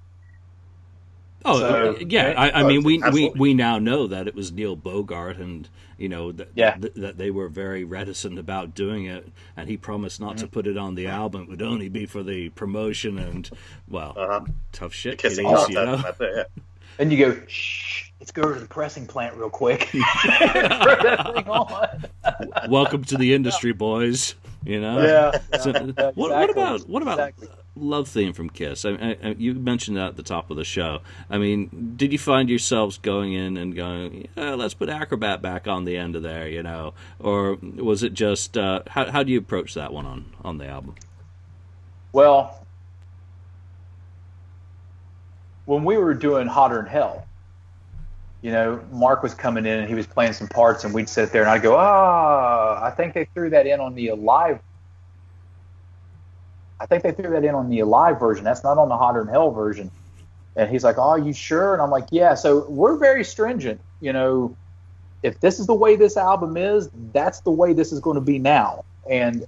Oh, So, yeah. I mean, absolutely. we now know that it was Neil Bogart, and you know Yeah. that they were very reticent about doing it, and he promised not to put it on the album. It would only be for the promotion, and well, tough The shit, kissing kiddies, contest. you know. That's it. Yeah. Then you go, shh, let's go to the pressing plant real quick. Throw that thing on. Welcome to the industry, boys. You know. Yeah. So, Yeah, what exactly. about Exactly. love theme from Kiss? You mentioned that at the top of the show. I mean, did you find yourselves going in and going, let's put Acrobat back on the end of there, you know, or was it just how do you approach that one on the album? Well, when we were doing Hotter Than Hell, you know, Mark was coming in and he was playing some parts, and we'd sit there and I'd go, I think they threw that in on the live. I think they threw that in on the live version. That's not on the Hotter Than Hell version. And he's like, "Oh, you sure?" And I'm like, "Yeah." So we're very stringent. You know, if this is the way this album is, that's the way this is going to be now. And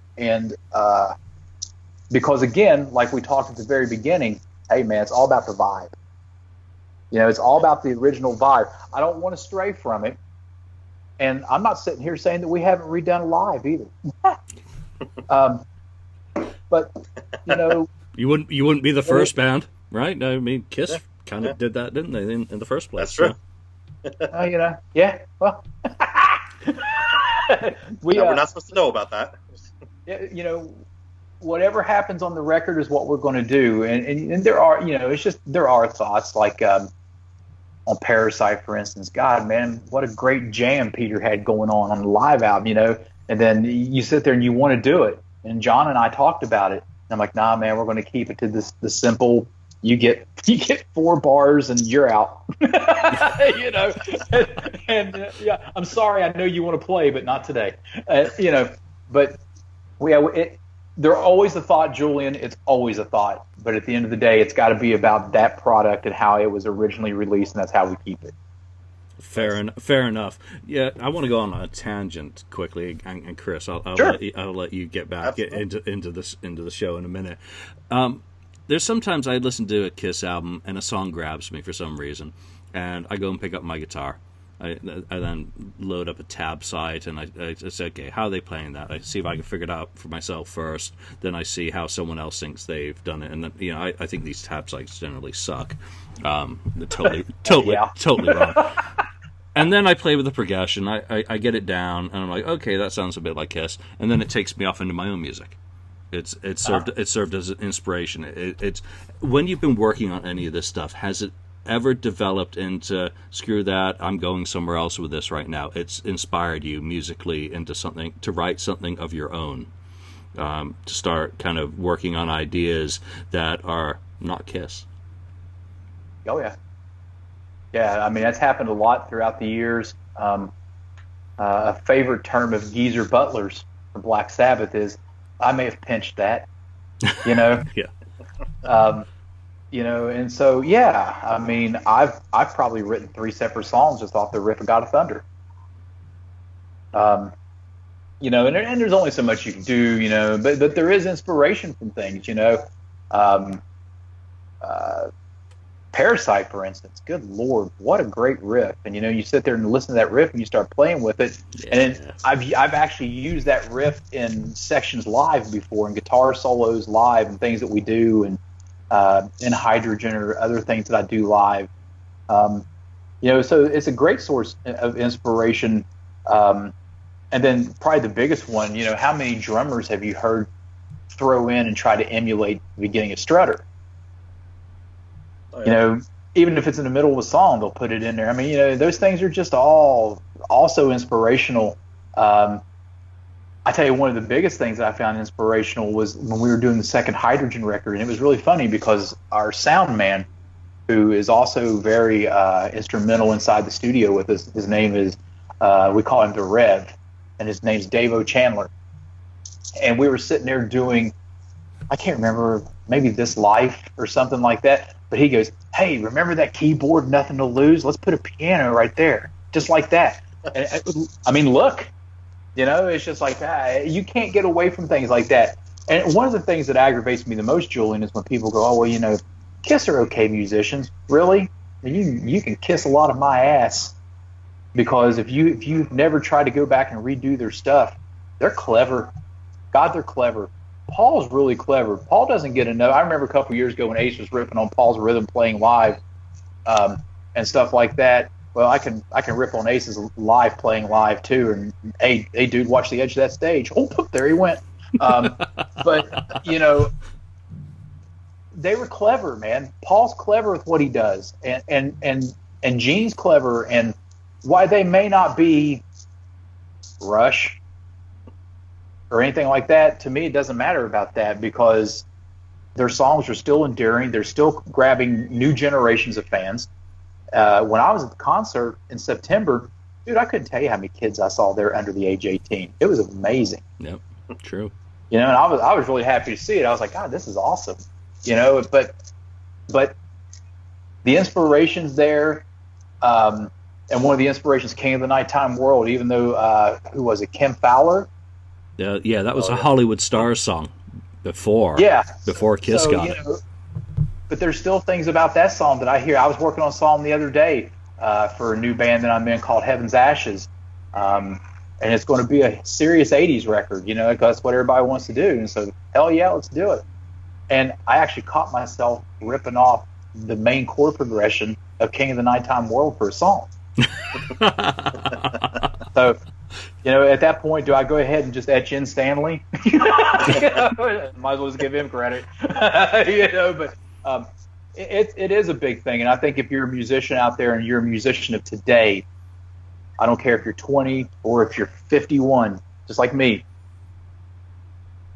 because again, like we talked at the very beginning, hey man, it's all about the vibe. You know, it's all about the original vibe. I don't want to stray from it. And I'm not sitting here saying that we haven't redone live either. But you know, You wouldn't be the first band, right? I mean, Kiss kind of did that, didn't they, in the first place? That's true. you know, yeah. Well, We're not supposed to know about that. you know, whatever happens on the record is what we're going to do. And there are, you know, it's just there are thoughts like on Parasite, for instance. God, man, what a great jam Peter had going on the live album, you know. And then you sit there and you want to do it. And John and I talked about it. And I'm like, nah, man, we're going to keep it to the simple. You get 4 bars and you're out. You know. And yeah, I'm sorry. I know you want to play, but not today. You know. But they're always a thought, Julian. It's always a thought. But at the end of the day, it's got to be about that product and how it was originally released, and that's how we keep it. Fair enough. Yeah, I want to go on a tangent quickly, and Chris, I'll Sure. let you get back Absolutely. into the show in a minute. There's sometimes I listen to a Kiss album and a song grabs me for some reason, and I go and pick up my guitar. I then load up a tab site and I say, okay, how are they playing that? I see if I can figure it out for myself first. Then I see how someone else thinks they've done it, and then, you know, I think these tab sites generally suck. They're totally wrong. And then I play with the progression. I get it down, and I'm like, okay, that sounds a bit like Kiss. And then it takes me off into my own music. It served as an inspiration. It's when you've been working on any of this stuff, has it ever developed into screw that, I'm going somewhere else with this right now? It's inspired you musically into something, to write something of your own, to start kind of working on ideas that are not Kiss. Oh yeah. Yeah, I mean, that's happened a lot throughout the years. A favorite term of Geezer Butler's from Black Sabbath is, I may have pinched that, you know? Yeah. You know, and so, yeah, I mean, I've probably written 3 separate songs just off the riff of God of Thunder. You know, and there's only so much you can do, you know, but there is inspiration from things, you know. Parasite, for instance, good Lord, what a great riff. And, you know, you sit there and listen to that riff and you start playing with it. Yeah. And I've actually used that riff in sections live before, in guitar solos live and things that we do, and in Hydrogyn or other things that I do live. You know, so it's a great source of inspiration. And then probably the biggest one, you know, how many drummers have you heard throw in and try to emulate the beginning of Strutter? You know, even if it's in the middle of a song, they'll put it in there. I mean, you know, those things are just all also inspirational. I tell you, one of the biggest things that I found inspirational was when we were doing the second Hydrogyn record. And it was really funny because our sound man, who is also very instrumental inside the studio with us, his name is, we call him the Rev, and his name's Dave O'Chandler. And we were sitting there doing, I can't remember, maybe This Life or something like that. But he goes, hey, remember that keyboard, Nothing to Lose? Let's put a piano right there, just like that. And, I mean, look, you know, it's just like that. You can't get away from things like that. And one of the things that aggravates me the most, Julian, is when people go, oh, well, you know, Kiss are okay musicians. Really? you can kiss a lot of my ass, because if you've never tried to go back and redo their stuff, they're clever. God, they're clever. Paul's really clever. Paul doesn't get enough. I remember a couple years ago when Ace was ripping on Paul's rhythm playing live, and stuff like that. Well, I can rip on Ace's live playing live too. And hey, dude, watch the edge of that stage. Oh, there he went. But they were clever, man. Paul's clever with what he does, and Gene's clever. And why they may not be Rush or anything like that, to me, it doesn't matter about that, because their songs are still enduring. They're still grabbing new generations of fans. When I was at the concert in September, dude, I couldn't tell you how many kids I saw there under the age 18. It was amazing. Yep, true. And I was really happy to see it. I was like, God, this is awesome. But the inspiration's there. And one of the inspirations, King of the Nighttime World, even though, who was it, Kim Fowler? Yeah, that was a Hollywood Stars song before Kiss got it. But there's still things about that song that I hear. I was working on a song the other day for a new band that I'm in called Heaven's Ashes. And it's going to be a serious 80s record, because that's what everybody wants to do. And so, hell yeah, let's do it. And I actually caught myself ripping off the main chord progression of King of the Nighttime World for a song. So, at that point, do I go ahead and just etch in Stanley? Might as well just give him credit. But it is a big thing. And I think if you're a musician out there and you're a musician of today, I don't care if you're 20 or if you're 51, just like me,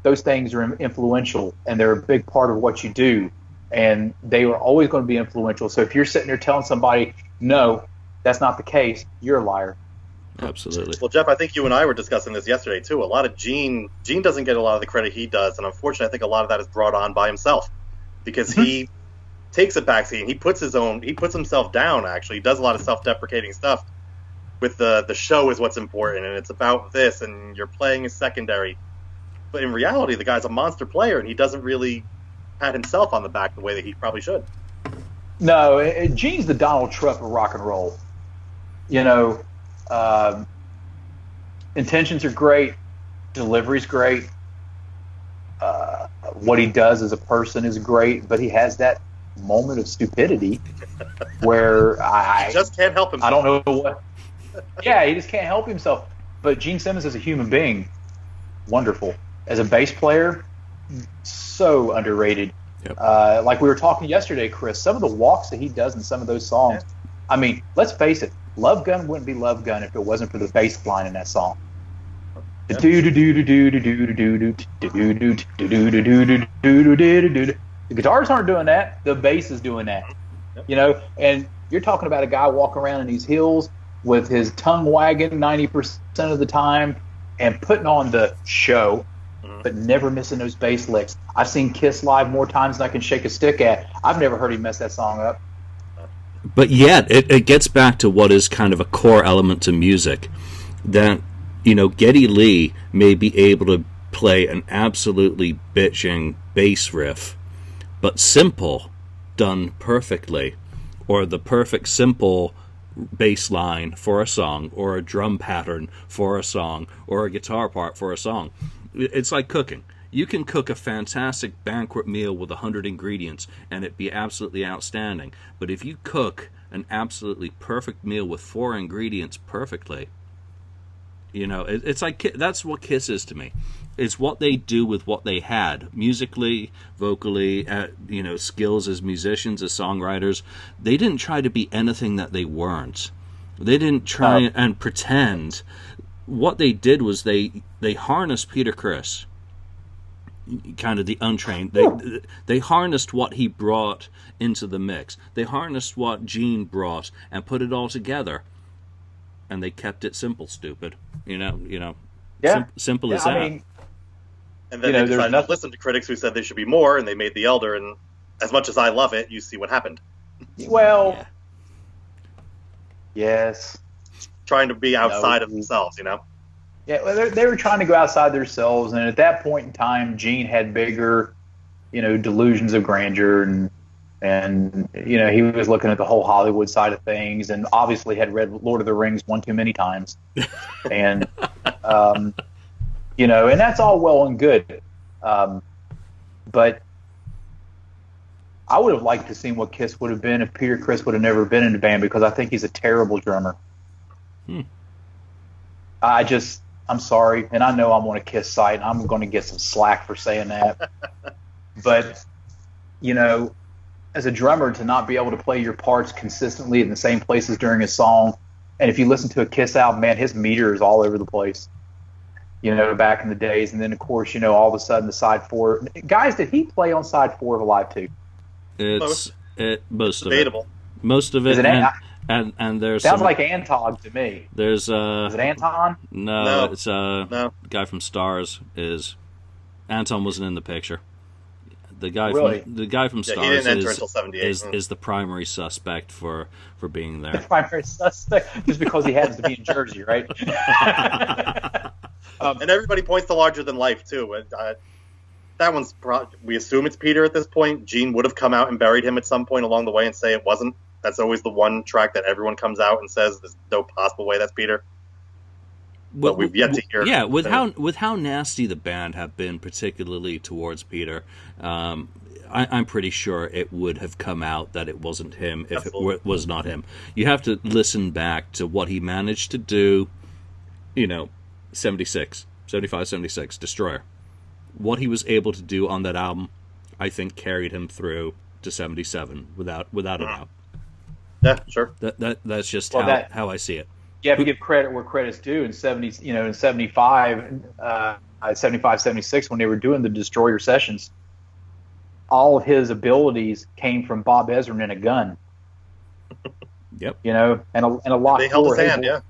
those things are influential, and they're a big part of what you do, and they are always going to be influential. So if you're sitting there telling somebody, no, that's not the case, you're a liar. Absolutely. Well, Jeff, I think you and I were discussing this yesterday too. A lot of Gene doesn't get a lot of the credit he does, and unfortunately, I think a lot of that is brought on by himself, because he takes a backseat and he puts himself down. Actually, he does a lot of self-deprecating stuff. With the show is what's important, and it's about this, and you're playing is secondary. But in reality, the guy's a monster player, and he doesn't really pat himself on the back the way that he probably should. No, Gene's the Donald Trump of rock and roll. Intentions are great, delivery's great. What he does as a person is great, but he has that moment of stupidity where he just can't help himself. I don't know what. Yeah, he just can't help himself. But Gene Simmons as a human being, wonderful. As a bass player, so underrated. Yep. Like we were talking yesterday, Chris, some of the walks that he does in some of those songs. Yeah. I mean, let's face it, Love Gun wouldn't be Love Gun if it wasn't for the bass line in that song. The guitars aren't doing that. The bass is doing that. And you're talking about a guy walking around in these hills with his tongue wagging 90% of the time and putting on the show, but never missing those bass licks. I've seen Kiss live more times than I can shake a stick at. I've never heard him mess that song up. But yet, it gets back to what is kind of a core element to music, that, Geddy Lee may be able to play an absolutely bitching bass riff, but simple, done perfectly, or the perfect simple bass line for a song, or a drum pattern for a song, or a guitar part for a song. It's like cooking. You can cook a fantastic banquet meal with 100 ingredients and it be absolutely outstanding. But if you cook an absolutely perfect meal with 4 ingredients perfectly, it's like, that's what Kiss is to me. It's what they do with what they had, musically, vocally, skills as musicians, as songwriters. They didn't try to be anything that they weren't. They didn't try and pretend. What they did was they harnessed Peter Criss, kind of the untrained. They harnessed what he brought into the mix. They harnessed what Gene brought and put it all together. And they kept it simple, stupid. Yeah. Simple as that. And then they decided to listen to critics who said they should be more, and they made The Elder, and as much as I love it, you see what happened. Well, yeah. Yes. Trying to be outside of themselves, Yeah, well, they were trying to go outside themselves, and at that point in time, Gene had bigger, delusions of grandeur, and And, he was looking at the whole Hollywood side of things, and obviously had read Lord of the Rings one too many times. And, and that's all well and good. But I would have liked to see what Kiss would have been if Peter Criss would have never been in the band, because I think he's a terrible drummer. I'm sorry, and I know I'm on a Kiss site, and I'm going to get some slack for saying that. But, as a drummer, to not be able to play your parts consistently in the same places during a song, and if you listen to a Kiss album, man, his meter is all over the place, back in the days. And then, of course, all of a sudden the side four. Guys, did he play on side four of Alive 2? Most of debatable. it. Most of it. Is it and there's sounds like Antog to me. There's Is it Anton? No, it's the guy from Stars. Anton wasn't in the picture. The guy from Stars he didn't enter until 78. is the primary suspect for being there. The primary suspect, just because he happens to be in Jersey, right? And everybody points to Larger Than Life too. That one's we assume it's Peter at this point. Gene would have come out and buried him at some point along the way and say it wasn't. That's always the one track that everyone comes out and says there's no possible way that's Peter. But we've yet to hear. Yeah, with how nasty the band have been, particularly towards Peter, I'm pretty sure it would have come out that it wasn't him if Absolutely. it was not him. You have to listen back to what he managed to do, 75, 76, Destroyer. What he was able to do on that album, I think, carried him through to 77 without a doubt. Yeah, sure. That's just how I see it. You have to give credit where credit's due. In 75, 76, when they were doing the Destroyer sessions, all of his abilities came from Bob Ezrin and a gun. Yep. And a lot. They held his hand. Yeah.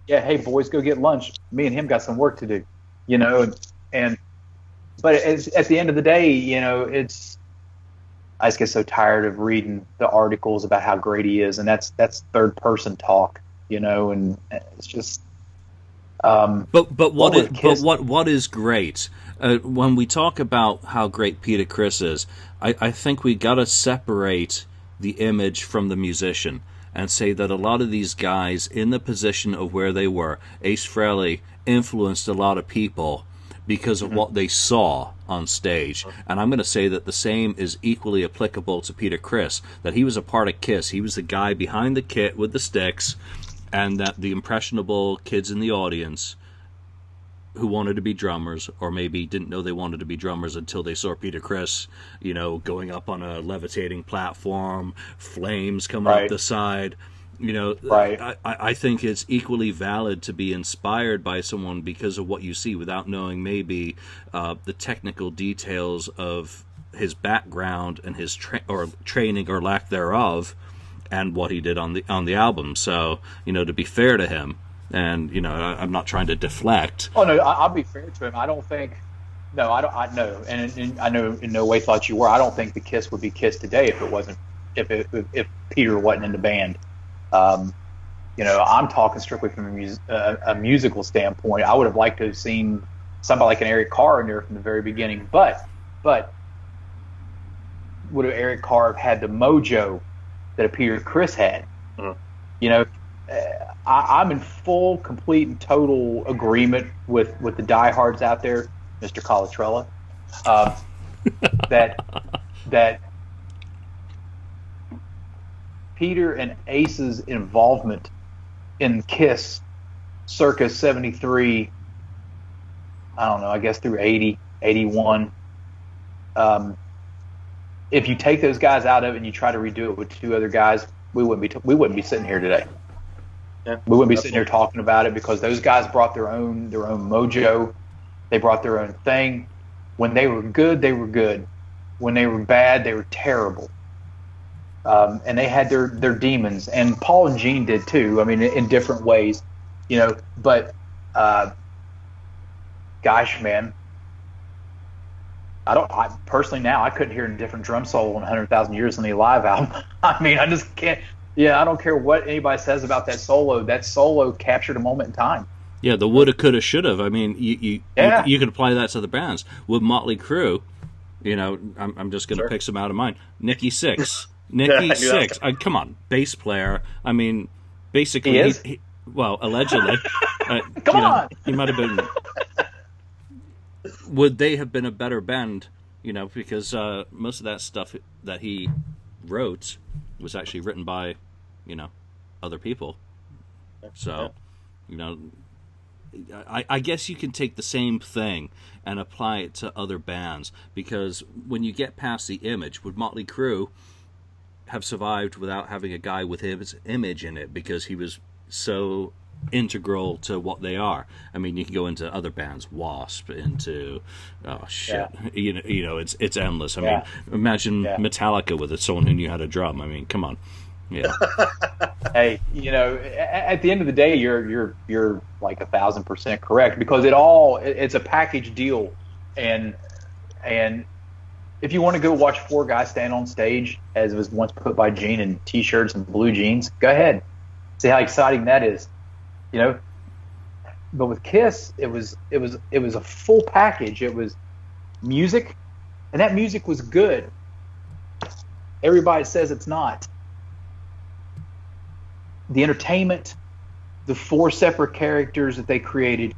Yeah. Hey, boys, go get lunch. Me and him got some work to do. But at the end of the day, I just get so tired of reading the articles about how great he is, and that's third person talk. And it's just. But what is great? When we talk about how great Peter Criss is, I think we got to separate the image from the musician and say that a lot of these guys in the position of where they were, Ace Frehley influenced a lot of people because of what they saw on stage. And I'm going to say that the same is equally applicable to Peter Criss, that he was a part of Kiss. He was the guy behind the kit with the sticks, and that the impressionable kids in the audience who wanted to be drummers, or maybe didn't know they wanted to be drummers until they saw Peter Criss, going up on a levitating platform, flames coming up the side. Right. I think it's equally valid to be inspired by someone because of what you see without knowing maybe the technical details of his background and his training or lack thereof, and what he did on the album. So, to be fair to him, and I'm not trying to deflect. Oh no, I'll be fair to him. I don't think. No, I don't. I know, and I know in no way thought you were. I don't think the Kiss would be Kiss today if it wasn't. If Peter wasn't in the band. I'm talking strictly from a musical standpoint. I would have liked to have seen somebody like an Eric Carr in there from the very beginning, but would have Eric Carr have had the mojo that a Peter Criss had? I'm in full, complete, and total agreement with the diehards out there, Mr. Colatrella, that Peter and Ace's involvement in Kiss circa 73, I don't know, I guess through 80, 81. If you take those guys out of it and you try to redo it with two other guys, we wouldn't be sitting here today. Yeah, we wouldn't be sitting here talking about it, because those guys brought their own mojo. They brought their own thing. When they were good, they were good. When they were bad, they were terrible. And they had their demons, and Paul and Gene did too. I mean, in different ways, But gosh, man, I personally now I couldn't hear a different drum solo in 100,000 Years on the Alive album. I mean, I just can't. Yeah, I don't care what anybody says about that solo. That solo captured a moment in time. Yeah, the woulda, coulda, shoulda. I mean, you could apply that to the bands. With Motley Crue, I'm just going to pick some out of mine. Nikki Sixx. Yeah, Sixx. Come on, bass player. I mean, basically, He is? well, allegedly. Come on! He might have been. Would they have been a better band? Because most of that stuff that he wrote was actually written by, other people. So, I guess you can take the same thing and apply it to other bands, because when you get past the image, would Motley Crue have survived without having a guy with his image in it, because he was so integral to what they are? I mean, you can go into other bands, Wasp, into it's endless. I mean, imagine Metallica with someone who knew how to drum. I mean, come on. Yeah. Hey, at the end of the day, you're like 1,000% correct, because it's a package deal, and if you want to go watch four guys stand on stage, as was once put by Gene, in t-shirts and blue jeans, go ahead, see how exciting that is, But with Kiss, it was a full package. It was music, and that music was good. Everybody says it's not. The entertainment, the four separate characters that they created,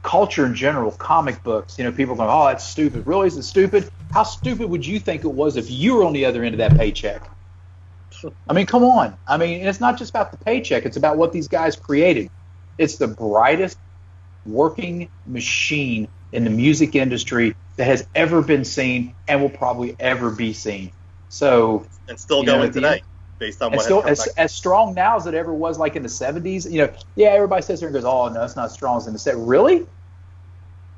culture in general, comic books. People are going, "Oh, that's stupid." Really, is it stupid? How stupid would you think it was if you were on the other end of that paycheck? I mean, come on. I mean, it's not just about the paycheck. It's about what these guys created. It's the brightest working machine in the music industry that has ever been seen and will probably ever be seen. So, and still going today, based on what still as strong now as it ever was, like in the 70s. Everybody sits there and goes, "Oh no, it's not as strong as in the 70s."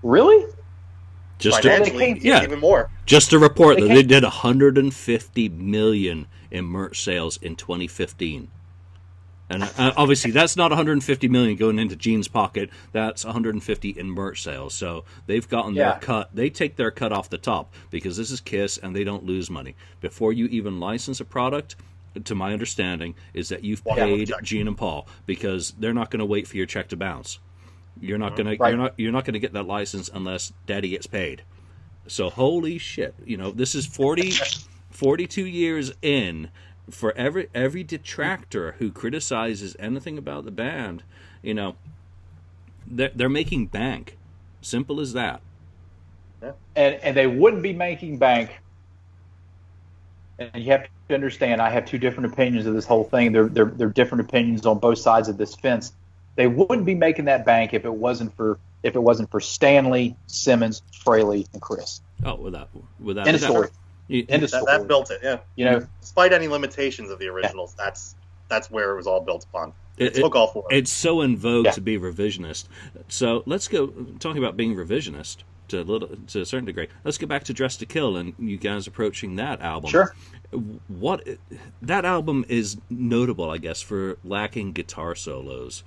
Really? Just even more. Just to report that they did 150 million in merch sales in 2015. And obviously, that's not 150 million going into Gene's pocket. That's 150 in merch sales. So they've gotten their cut. They take their cut off the top, because this is Kiss, and they don't lose money. Before you even license a product, to my understanding, is that you've paid Gene and Paul, because they're not going to wait for your check to bounce. You're not going to you're not going to get that license unless Daddy gets paid. So holy shit, this is 42 years in. For every detractor who criticizes anything about the band, they're making bank. Simple as that. Yeah. And they wouldn't be making bank. And you have to understand, I have two different opinions of this whole thing. They're different opinions on both sides of this fence. They wouldn't be making that bank if it wasn't for Stanley, Simmons, Fraley, and Chris. Oh, without end of story. That built it, yeah. Despite any limitations of the originals, that's where it was all built upon. It took all four. It's so in vogue to be revisionist. So let's go talking about being revisionist to a certain degree. Let's go back to Dress to Kill and you guys approaching that album. Sure. That album is notable, I guess, for lacking guitar solos.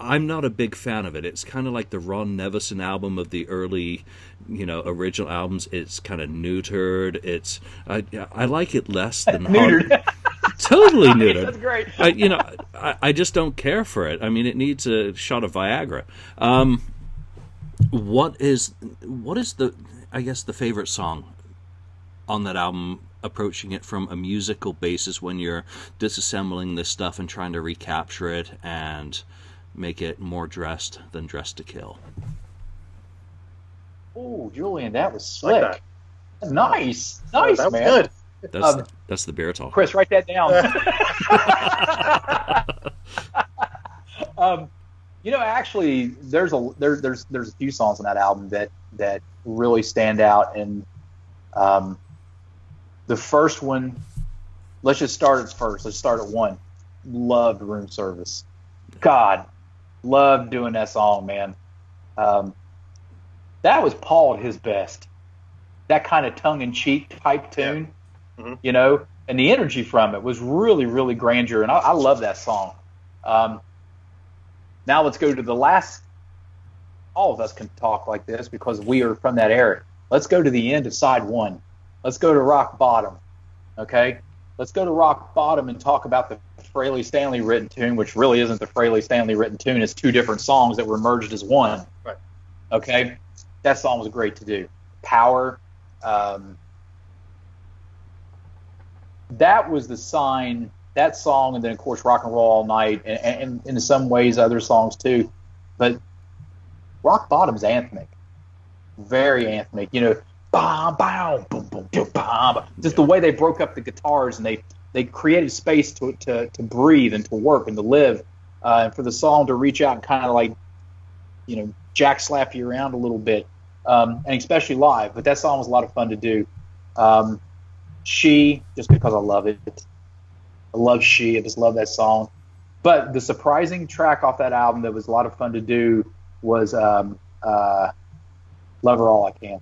I'm not a big fan of it. It's kind of like the Ron Nevison album of the early, original albums. It's kind of neutered. I like it less than neutered. Totally neutered. That's great. I just don't care for it. I mean, it needs a shot of Viagra. What is the favorite song on that album? Approaching it from a musical basis when you're disassembling this stuff and trying to recapture it and make it more dressed than Dressed to Kill. Oh, Julian, that was slick. Like that. Nice, that was man. Good. That's the beer talk. Chris, write that down. Actually, there's a few songs on that album that really stand out, and the first one. Let's just start at first. Let's start at one. Loved Room Service. God, loved doing that song, man. That was Paul at his best. That kind of tongue-in-cheek type tune, and the energy from it was really, really grandeur, and I love that song. Now let's go to the last. All of us can talk like this because we are from that era. Let's go to the end of side one. Let's go to Rock Bottom, okay? Let's go to Rock Bottom and talk about the Fraley Stanley written tune, which really isn't the Fraley Stanley written tune. It's two different songs that were merged as one. Right. Okay, that song was great to do. Power. That was the sign. That song, and then of course Rock and Roll All Night, and in some ways other songs too. But Rock Bottom's anthemic, very anthemic. You know, bam, bam, boom, boom, boom, bam. Just the way they broke up the guitars, and they created space to breathe and to work and to live, and for the song to reach out and kind of like, you know, jack slap you around a little bit, and especially live. But that song was a lot of fun to do. She, just because I love it. I love She. I just love that song. But the surprising track off that album that was a lot of fun to do was Love Her All I Can.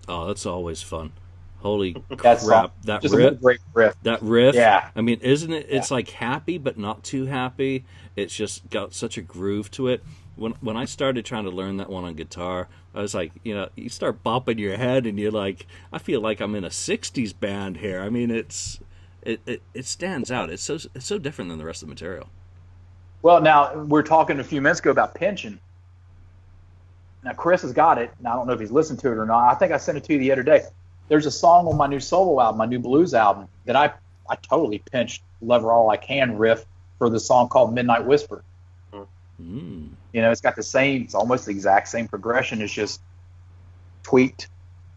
Oh, that's always fun. Holy That crap. song, That just riff. a great riff. That riff. Yeah. I mean, isn't it? It's like happy, but not too happy. It's just got such a groove to it. When I started trying to learn that one on guitar, I was like, you know, you start bopping your head and you're like, I feel like I'm in a 60s band here. I mean, it stands out. It's so different than the rest of the material. Well, now, we're talking a few minutes ago about pinching. Now, Chris has got it, and I don't know if he's listened to it or not. I think I sent it to you the other day. There's a song on my new solo album, my new blues album, that I totally pinched Love Her All I Can riff for the song called Midnight Whisper. Mm. You know, it's got it's almost the exact same progression. It's just tweaked,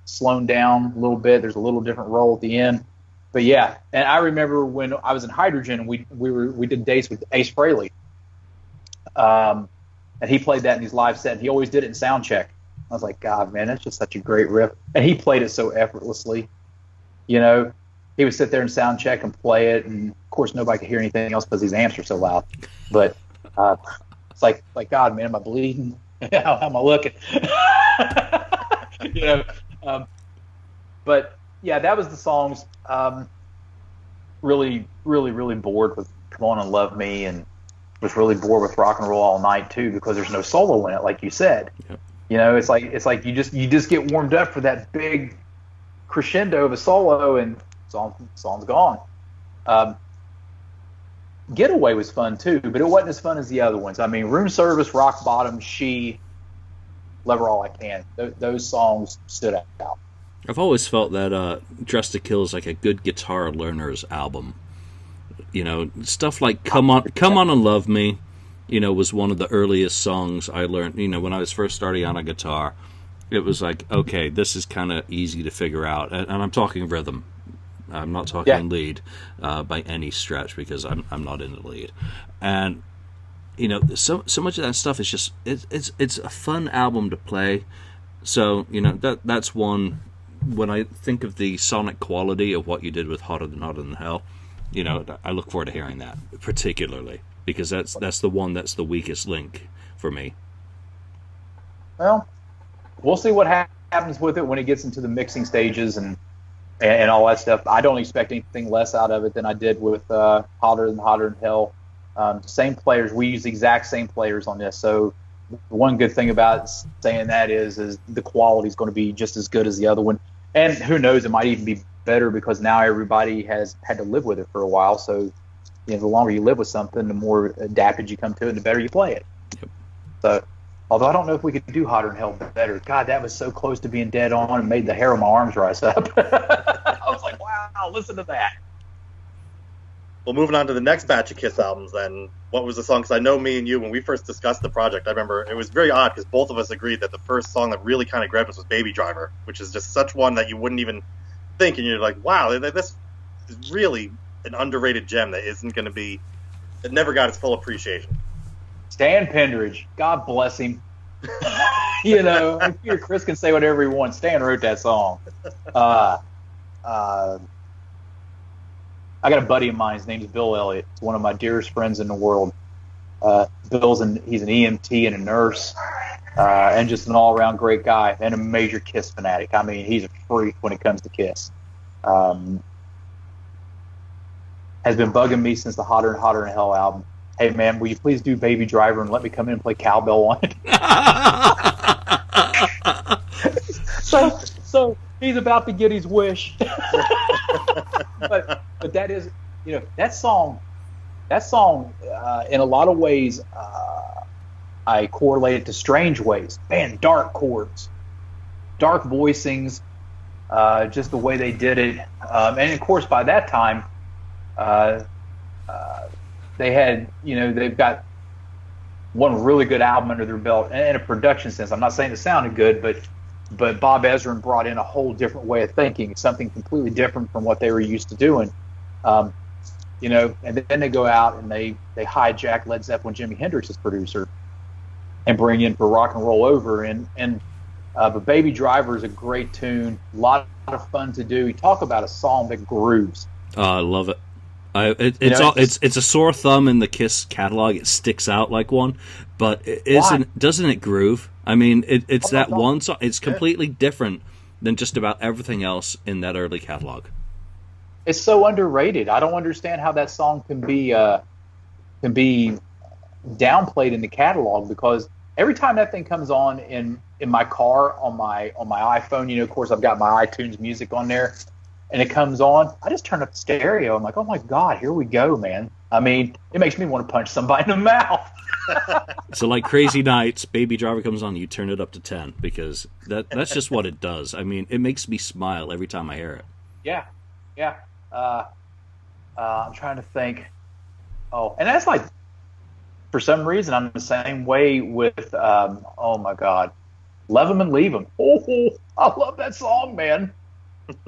slowed down a little bit. There's a little different roll at the end. But yeah, and I remember when I was in Hydrogyn, we did dates with Ace Frehley. And he played that in his live set, and he always did it in sound check. I was like, God, man, that's just such a great riff. And he played it so effortlessly. You know, he would sit there and sound check and play it, and of course nobody could hear anything else because his amps are so loud. But it's like God, man, am I bleeding? How am I looking? You know, but yeah, that was the songs. Really, really, really bored with Come On and Love Me, and was really bored with Rock and Roll All Night too, because there's no solo in it, like you said. Yep. You know, it's like you just get warmed up for that big crescendo of a solo, and song's gone. Getaway was fun too, but it wasn't as fun as the other ones. I mean, Room Service, Rock Bottom, She, Love Her All I Can. Those songs stood out. I've always felt that Dressed to Kill is like a good guitar learner's album. You know, stuff like Come On and Love Me, you know, was one of the earliest songs I learned. You know, when I was first starting on a guitar, it was like, okay, this is kind of easy to figure out. And I'm talking rhythm. I'm not talking lead by any stretch, because I'm not in the lead. And, you know, so much of that stuff is just, it's a fun album to play. So, you know, that's one. When I think of the sonic quality of what you did with Hotter Than Hell, you know, I look forward to hearing that particularly, because that's the one that's the weakest link for me. Well, we'll see what happens with it when it gets into the mixing stages and all that stuff. I don't expect anything less out of it than I did with Hotter Than Hell. Same players. We use the exact same players on this. So the one good thing about saying that is the quality is going to be just as good as the other one. And who knows, it might even be better, because now everybody has had to live with it for a while. So, you know, the longer you live with something, the more adapted you come to it, and the better you play it. Yep. So, although I don't know if we could do Hotter Than Hell better. God, that was so close to being dead on, and made the hair on my arms rise up. I was like, wow, listen to that. Well, moving on to the next batch of Kiss albums, then, what was the song? Because I know me and you, when we first discussed the project, I remember it was very odd, because both of us agreed that the first song that really kind of grabbed us was Baby Driver, which is just such one that you wouldn't even think, and you're like, wow, this is really an underrated gem that isn't going to be, it never got its full appreciation. Stan Pendridge, God bless him. You know, I'm sure Chris can say whatever he wants. Stan wrote that song. I got a buddy of mine. His name's Bill Elliott. He's one of my dearest friends in the world. He's an EMT and a nurse, and just an all-around great guy, and a major Kiss fanatic. I mean, he's a freak when it comes to Kiss. Has been bugging me since the Hotter Than Hell album. Hey, man, will you please do Baby Driver and let me come in and play cowbell on it? So he's about to get his wish. but that is, you know, that song, that song, in a lot of ways, I correlate it to Strange Ways. Man, dark chords, dark voicings, just the way they did it. And of course, by that time, they had, they've got one really good album under their belt, and in a production sense. I'm not saying it sounded good, but Bob Ezrin brought in a whole different way of thinking, something completely different from what they were used to doing. And then they go out and they hijack Led Zeppelin, Jimi Hendrix's producer, and bring in for Rock and Roll Over. But Baby Driver is a great tune, a lot of fun to do. You talk about a song that grooves. Oh, I love it. It's a sore thumb in the Kiss catalog. It sticks out like one, but doesn't it groove? I mean, it's that one song. It's completely different than just about everything else in that early catalog. It's so underrated. I don't understand how that song can be downplayed in the catalog, because every time that thing comes on in my car on my iPhone, of course I've got my iTunes music on there, and it comes on, I just turn up the stereo. I'm like, oh my God, here we go, man. I mean, it makes me want to punch somebody in the mouth. So like Crazy Nights, Baby Driver comes on, you turn it up to 10, because that's just what it does. I mean, it makes me smile every time I hear it. Yeah. I'm trying to think. Oh, and that's like, for some reason, I'm the same way with, oh my God, Love 'Em and Leave 'Em. Oh, I love that song, man.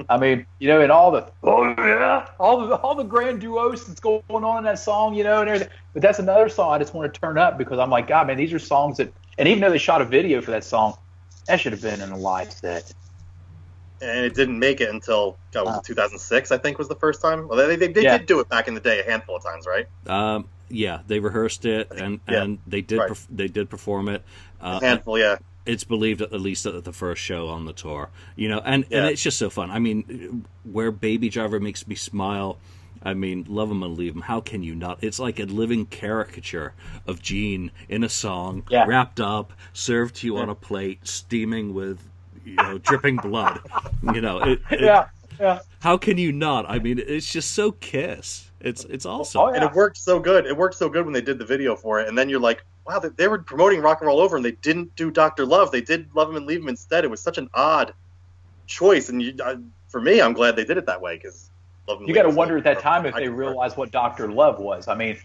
I mean, and all the, all the grand duos that's going on in that song, and everything. But that's another song I just want to turn up, because I'm like, God, man, these are songs that, and even though they shot a video for that song, that should have been in a live set. And it didn't make it until 2006, I think, was the first time. Well, they did do it back in the day a handful of times, right? Yeah, they rehearsed it, and they did they did perform it. A handful, yeah. It's believed at least at the first show on the tour, and it's just so fun. I mean, where Baby Driver makes me smile, I mean, Love 'Em and Leave 'Em. How can you not? It's like a living caricature of Gene in a song, wrapped up, served to you on a plate, steaming with, dripping blood. How can you not? I mean, it's just so Kiss. It's awesome. Oh, yeah. And it worked so good. It worked so good when they did the video for it, and then you're like, wow, they were promoting Rock and Roll Over, and they didn't do Dr. Love. They did Love 'Em and Leave 'Em instead. It was such an odd choice, and for me, I'm glad they did it that way, because Love 'Em and You got to wonder at that time if they realized what Dr. Love was. I mean,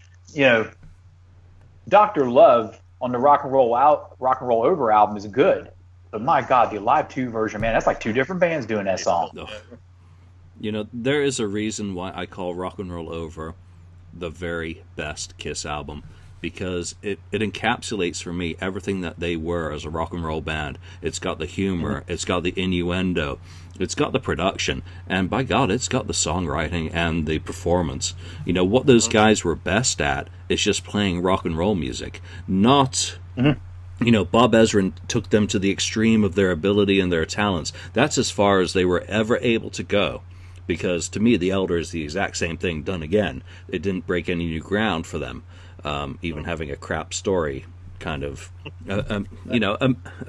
Dr. Love on the Rock and Roll Over album is good, but my God, the Alive 2 version, man, that's like two different bands doing that song. There is a reason why I call Rock and Roll Over the very best Kiss album, because it encapsulates for me everything that they were as a rock and roll band. It's got the humor, it's got the innuendo, it's got the production, and by God, it's got the songwriting and the performance. What those guys were best at is just playing rock and roll music, not... Bob Ezrin took them to the extreme of their ability and their talents. That's as far as they were ever able to go. Because to me, The Elder is the exact same thing done again. It didn't break any new ground for them, even having a crap story, kind of, a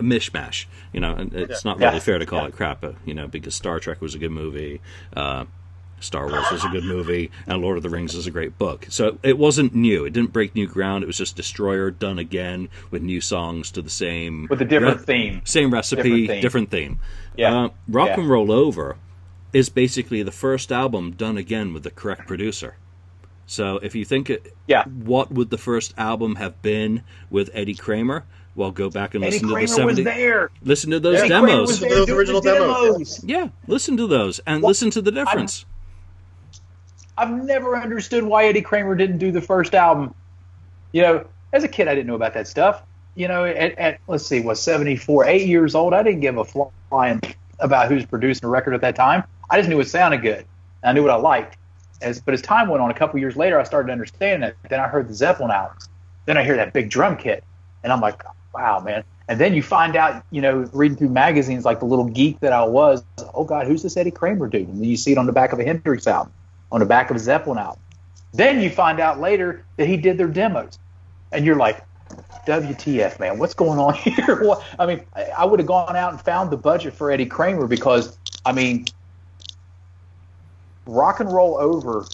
mishmash. It's not really fair to call it crap, because Star Trek was a good movie, Star Wars was a good movie, and Lord of the Rings is a great book. So it wasn't new. It didn't break new ground. It was just Destroyer done again with new songs to the same... With a different theme. Same recipe, different theme. Yeah. Rock and Roll Over is basically the first album done again with the correct producer. So if you think what would the first album have been with Eddie Kramer? Well, go back and listen to the 70s. Was there. Listen to those Eddie demos. Was there those original demos. Yeah, listen to those and listen to the difference. I've never understood why Eddie Kramer didn't do the first album. As a kid, I didn't know about that stuff. At let's see, 74, 8 years old, I didn't give a flying about who's producing a record at that time. I just knew it sounded good. I knew what I liked. But as time went on, a couple years later, I started understanding it. Then I heard the Zeppelin albums. Then I hear that big drum kit. And I'm like, wow, man. And then you find out, reading through magazines like the little geek that I was, oh, God, who's this Eddie Kramer dude? And then you see it on the back of a Hendrix album, on the back of a Zeppelin album. Then you find out later that he did their demos. And you're like, WTF, man, what's going on here? I would have gone out and found the budget for Eddie Kramer because, Rock and Roll Over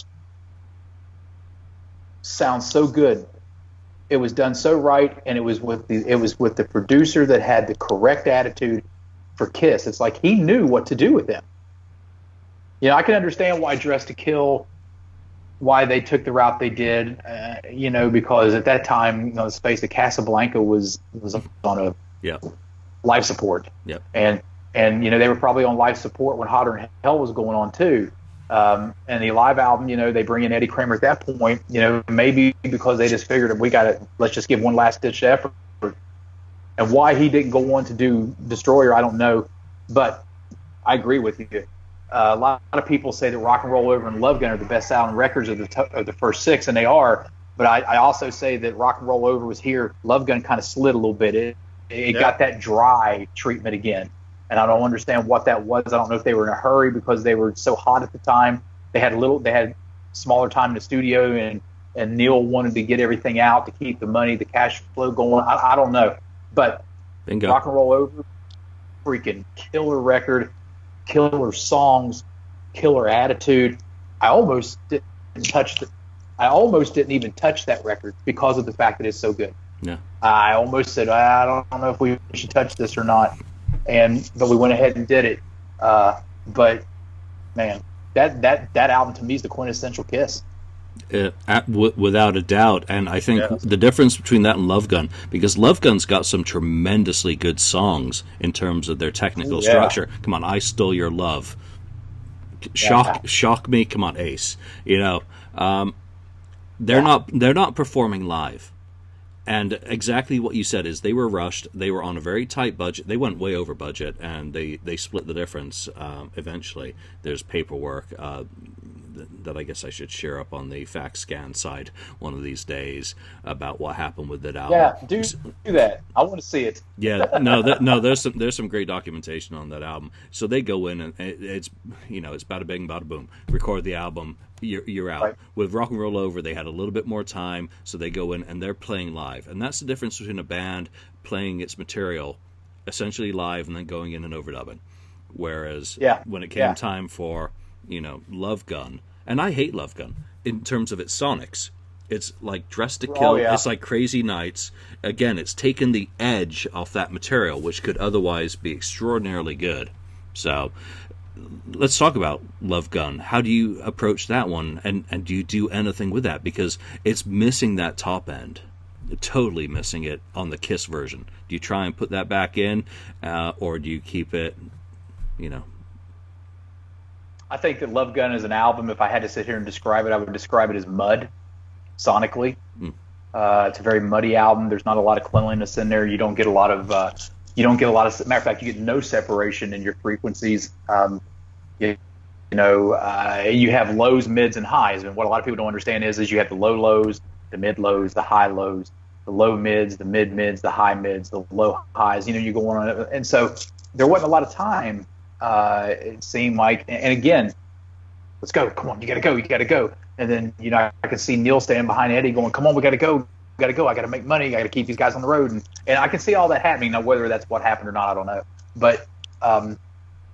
sounds so good. It was done so right, and it was with the producer that had the correct attitude for Kiss. It's like he knew what to do with them. You know, I can understand why Dress to Kill, why they took the route they did. You know, because at that time, you know, let's face it, Casablanca was on a life support. Yep. And you know, they were probably on life support when Hotter Than Hell was going on too. And the live album, you know, they bring in Eddie Kramer at that point, you know, maybe because they just figured let's just give one last ditch effort. And why he didn't go on to do Destroyer, I don't know. But I agree with you. A lot of people say that Rock and Roll Over and Love Gun are the best selling records of the first six, and they are. But I also say that Rock and Roll Over was here. Love Gun kind of slid a little bit. It got that dry treatment again. And I don't understand what that was. I don't know if they were in a hurry because they were so hot at the time. They had smaller time in the studio, and Neil wanted to get everything out to keep the money, the cash flow going. I don't know. But Bingo. Rock and Roll Over, freaking killer record, killer songs, killer attitude. I almost didn't even touch that record because of the fact that it's so good. Yeah. I almost said, I don't know if we should touch this or not. But we went ahead and did it. But man, that album to me is the quintessential Kiss. Without a doubt. And I think the difference between that and Love Gun, because Love Gun's got some tremendously good songs in terms of their technical structure. Come on, I Stole Your Love. Shock Me. Come on, Ace. You know, they're not performing live. And exactly what you said is they were rushed. They were on a very tight budget. They went way over budget, and they split the difference eventually. There's paperwork that I guess I should share up on the fact scan side one of these days about what happened with that album. Yeah, do that. I want to see it. Yeah, there's some great documentation on that album. So they go in and it's bada bing, bada boom. Record the album. You're out. Right. With Rock and Roll Over, they had a little bit more time, so they go in and they're playing live. And that's the difference between a band playing its material essentially live and then going in and overdubbing. Whereas when it came time for, Love Gun, and I hate Love Gun in terms of its sonics. It's like Dress to Kill. It's like Crazy Nights. Again, it's taken the edge off that material, which could otherwise be extraordinarily good. So let's talk about Love Gun. How do you approach that one, and do you do anything with that? Because it's missing that top end, totally missing it on the Kiss version. Do you try and put that back in, or do you keep it, I think that Love Gun is an album, if I had to sit here and describe it, I would describe it as mud, sonically. It's a very muddy album. There's not a lot of cleanliness in there. You don't get a lot of matter of fact, you get no separation in your frequencies. You have lows, mids, and highs. And what a lot of people don't understand is you have the low lows, the mid lows, the high lows, the low mids, the mid mids, the high mids, the low highs. You go on, and so there wasn't a lot of time. It seemed like, and again, let's go. Come on, you got to go. And then I could see Neil standing behind Eddie, going, "Come on, we got to go. I got to make money. I got to keep these guys on the road." And I can see all that happening. Now, whether that's what happened or not, I don't know. But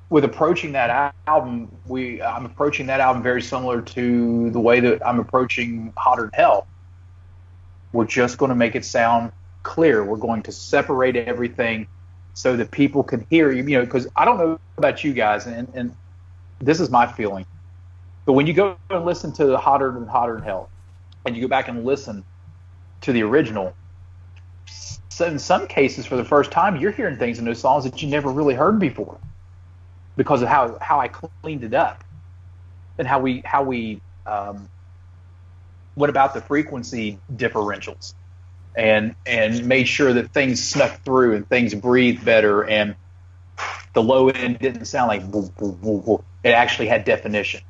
with approaching that album, I'm approaching that album very similar to the way that I'm approaching Hotter Than Hell. We're just going to make it sound clear. We're going to separate everything so that people can hear you. Because I don't know about you guys, and this is my feeling. But when you go and listen to Hotter Than Hell, and you go back and listen to the original, so in some cases, for the first time, you're hearing things in those songs that you never really heard before, because of how I cleaned it up, and how we what about the frequency differentials, and made sure that things snuck through and things breathed better, and the low end didn't sound like woo, woo, woo, woo. It actually had definition,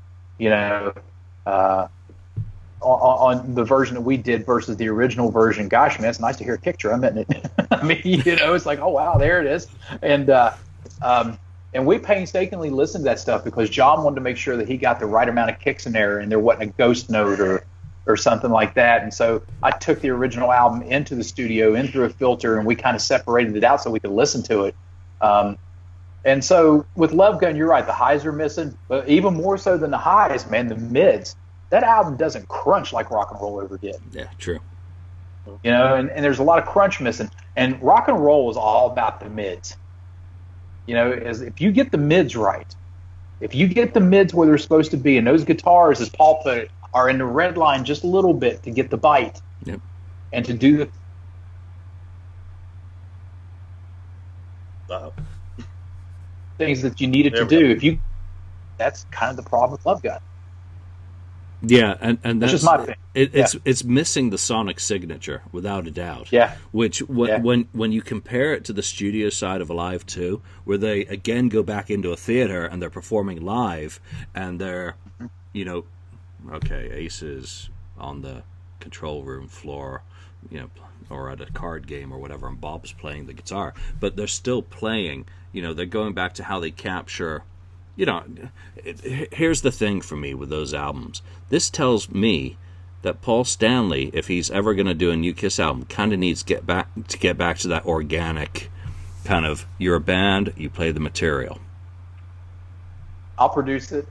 on the version that we did versus the original version. Gosh, man, it's nice to hear a kick drum, isn't it? I mean, it's like, oh wow, there it is. And we painstakingly listened to that stuff because John wanted to make sure that he got the right amount of kicks in there, and there wasn't a ghost note or something like that. And so I took the original album into the studio, in through a filter, and we kind of separated it out so we could listen to it. And so with Love Gun, you're right, the highs are missing, but even more so than the highs, man, the mids. that album doesn't crunch like Rock and Roll ever did. Yeah, true. You know, and there's a lot of crunch missing. And Rock and Roll is all about the mids. You know, if you get the mids right, if you get the mids where they're supposed to be, and those guitars, as Paul put it, are in the red line just a little bit to get the bite, Yep. and to do the things that you needed to do. That's kind of the problem with Love Gun. Yeah, and that's just my opinion. It's missing the sonic signature without a doubt. Yeah. Which when you compare it to the studio side of Alive 2, where they again go back into a theater and they're performing live, and they're, you know, okay, Ace is on the control room floor, you know, or at a card game or whatever, and Bob's playing the guitar, but they're still playing. You know, they're going back to how they capture. You know, here's the thing for me with those albums. This tells me that Paul Stanley, if he's ever going to do a new Kiss album, kind of needs to get back to that organic kind of, you're a band, you play the material. I'll produce it.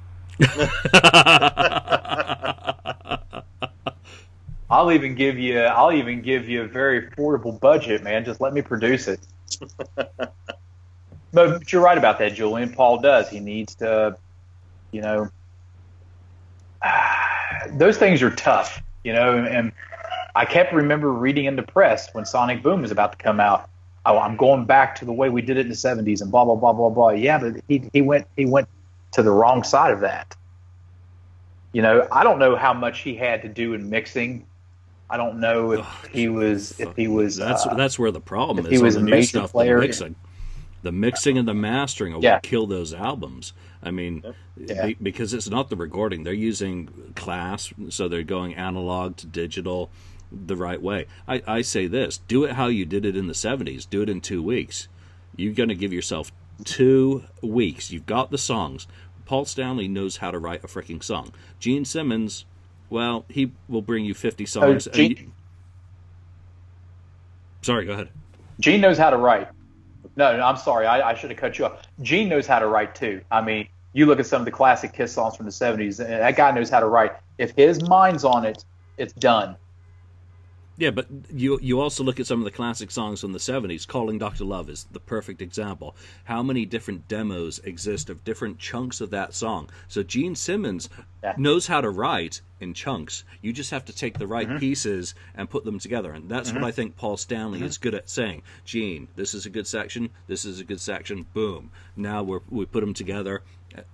I'll even give you a very affordable budget, man. Just let me produce it. But you're right about that, Julian. Paul does. He needs to, you know, those things are tough, you know. And I kept remember reading in the press when Sonic Boom was about to come out. Oh, I'm going back to the way we did it in the '70s, and blah blah blah blah blah. Yeah, but he went to the wrong side of that. You know, I don't know how much he had to do in mixing. I don't know if he was. That's where the problem is. He was on the a new major stuff, player. The mixing and the mastering are what kill those albums. I mean, because it's not the recording. They're using class, so they're going analog to digital the right way. I say this, do it how you did it in the 70s. Do it in 2 weeks. You're going to give yourself 2 weeks. You've got the songs. Paul Stanley knows how to write a freaking song. Gene Simmons, well, he will bring you 50 songs. Sorry, go ahead. Gene knows how to write. No, I'm sorry. I should have cut you off. Gene knows how to write, too. I mean, you look at some of the classic Kiss songs from the 70s, and that guy knows how to write. If his mind's on it, it's done. Yeah, but you also look at some of the classic songs from the 70s. Calling Dr. Love is the perfect example. How many different demos exist of different chunks of that song? So Gene Simmons knows how to write in chunks. You just have to take the right pieces and put them together. And that's what I think Paul Stanley is good at saying. Gene, this is a good section. This is a good section. Boom. Now we put them together.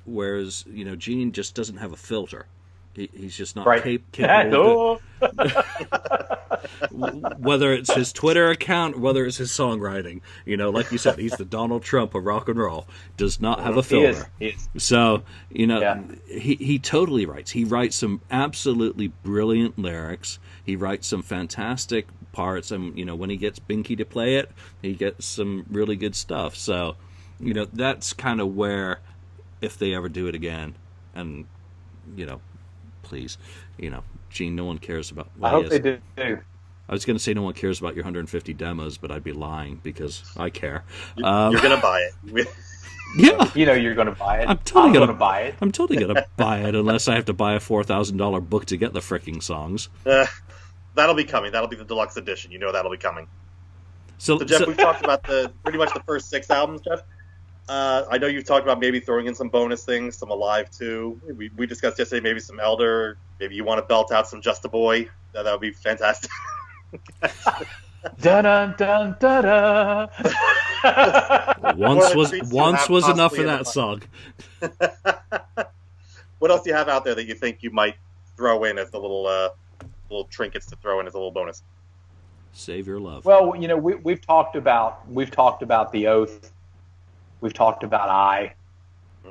Whereas, you know, Gene just doesn't have a filter. He's just not capable. Whether it's his Twitter account, whether it's his songwriting, you know, like you said, he's the Donald Trump of rock and roll. Does not have a filter. He is. So, you know, he totally writes. He writes some absolutely brilliant lyrics. He writes some fantastic parts, and you know, when he gets Binky to play it, he gets some really good stuff. So, you know, that's kind of where, if they ever do it again, and you know, please, you know, Gene, no one cares about. I hope they do. I was going to say no one cares about your 150 demos, but I'd be lying because I care. You're going to buy it. Yeah, you know you're going to buy it. I'm totally going to buy it. I'm totally going to buy it unless I have to buy a $4,000 book to get the fricking songs. That'll be coming. That'll be the deluxe edition. You know that'll be coming. So Jeff, we've talked about pretty much the first 6 albums, Jeff. I know you've talked about maybe throwing in some bonus things, some Alive 2. We discussed yesterday maybe some Elder. Maybe you want to belt out some Just a Boy. That would be fantastic. Dun dun dun dun. Once was enough for that song. What else do you have out there that you think you might throw in as the little trinkets to throw in as a little bonus? Save your love. Well, you know, we've talked about The Oath. We've talked about I.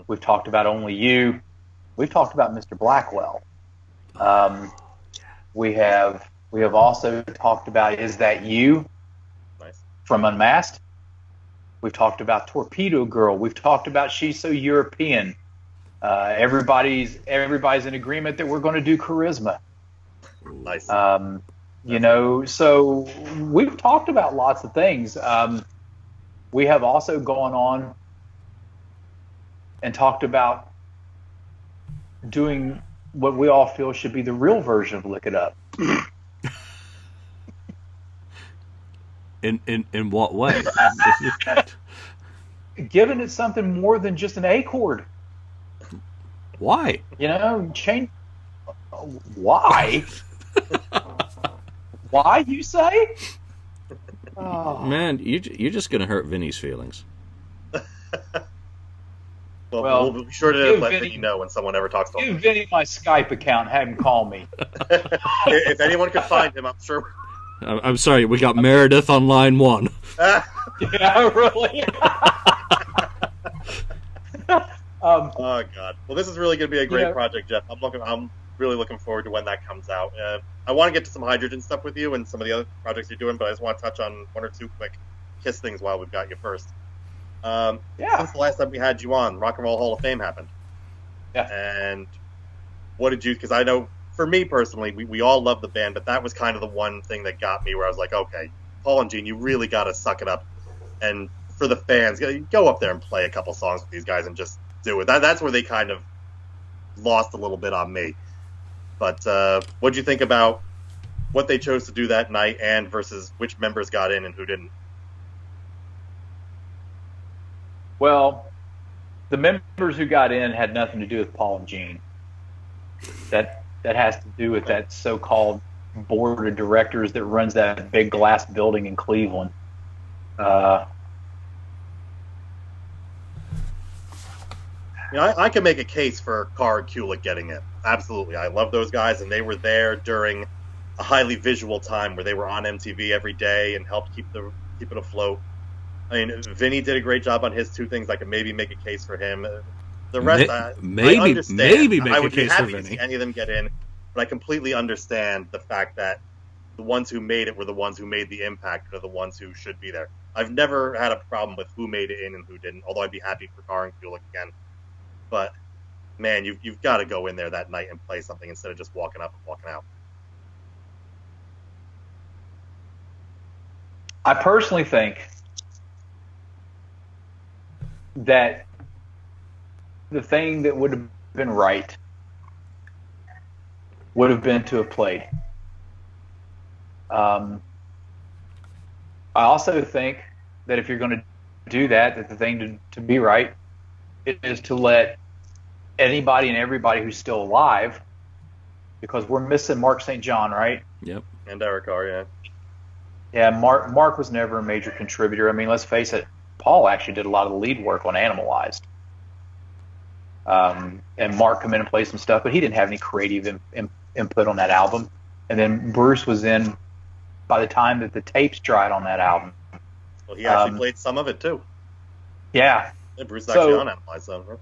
We've talked about Only You. We've talked about Mr. Blackwell. We have also talked about Is That You? Nice. From Unmasked. We've talked about Torpedo Girl. We've talked about She's So European. Everybody's in agreement that we're going to do Charisma. Nice. You know, so we've talked about lots of things. We have also gone on and talked about doing what we all feel should be the real version of Lick It Up. In what way? Giving it something more than just an A chord. Why? Change. Why? Why, you say? Oh. Man, you're just going to hurt Vinny's feelings. Well, we'll be sure to let Vinny know when someone ever talks to him. Give Vinny my Skype account and have him call me. If anyone could find him, I'm sure. I'm sorry, we got Meredith on line 1. Yeah, really? Oh God! Well, this is really going to be a great project, Jeff. I'm really looking forward to when that comes out. I want to get to some Hydrogyn stuff with you and some of the other projects you're doing, but I just want to touch on one or two quick Kiss things while we've got you first. Since the last time we had you on, Rock and Roll Hall of Fame happened. Yeah. And what did you? Because I know for me personally, we all love the band, but that was kind of the one thing that got me where I was like, okay, Paul and Gene, you really got to suck it up, and for the fans, go up there and play a couple songs with these guys and just do it. That's where they kind of lost a little bit on me. But what do you think about what they chose to do that night, and versus which members got in and who didn't? Well, the members who got in had nothing to do with Paul and Gene. That has to do with that so-called board of directors that runs that big glass building in Cleveland. I can make a case for Carr and Kulick getting in. Absolutely. I love those guys, and they were there during a highly visual time where they were on MTV every day and helped keep it afloat. I mean, Vinny did a great job on his two things. I could maybe make a case for him. The rest, I understand. Maybe make I a would case be for happy to Vinny. see any of them get in, but I completely understand the fact that the ones who made it were the ones who made the impact, or the ones who should be there. I've never had a problem with who made it in and who didn't, although I'd be happy for Carr and Kulick again. But man, you've got to go in there that night and play something instead of just walking up and walking out. I personally think that the thing that would have been right would have been to have played. I also think that if you're going to do that the thing to be right is to let anybody and everybody who's still alive, because we're missing Mark St. John, right? Yep. And Eric Carr, yeah. Yeah, Mark was never a major contributor. I mean, let's face it, Paul actually did a lot of the lead work on Animalized. And Mark come in and play some stuff, but he didn't have any creative input on that album. And then Bruce was in by the time that the tapes dried on that album. Well, he actually played some of it, too. Yeah. Bruce is actually on Animalized, so.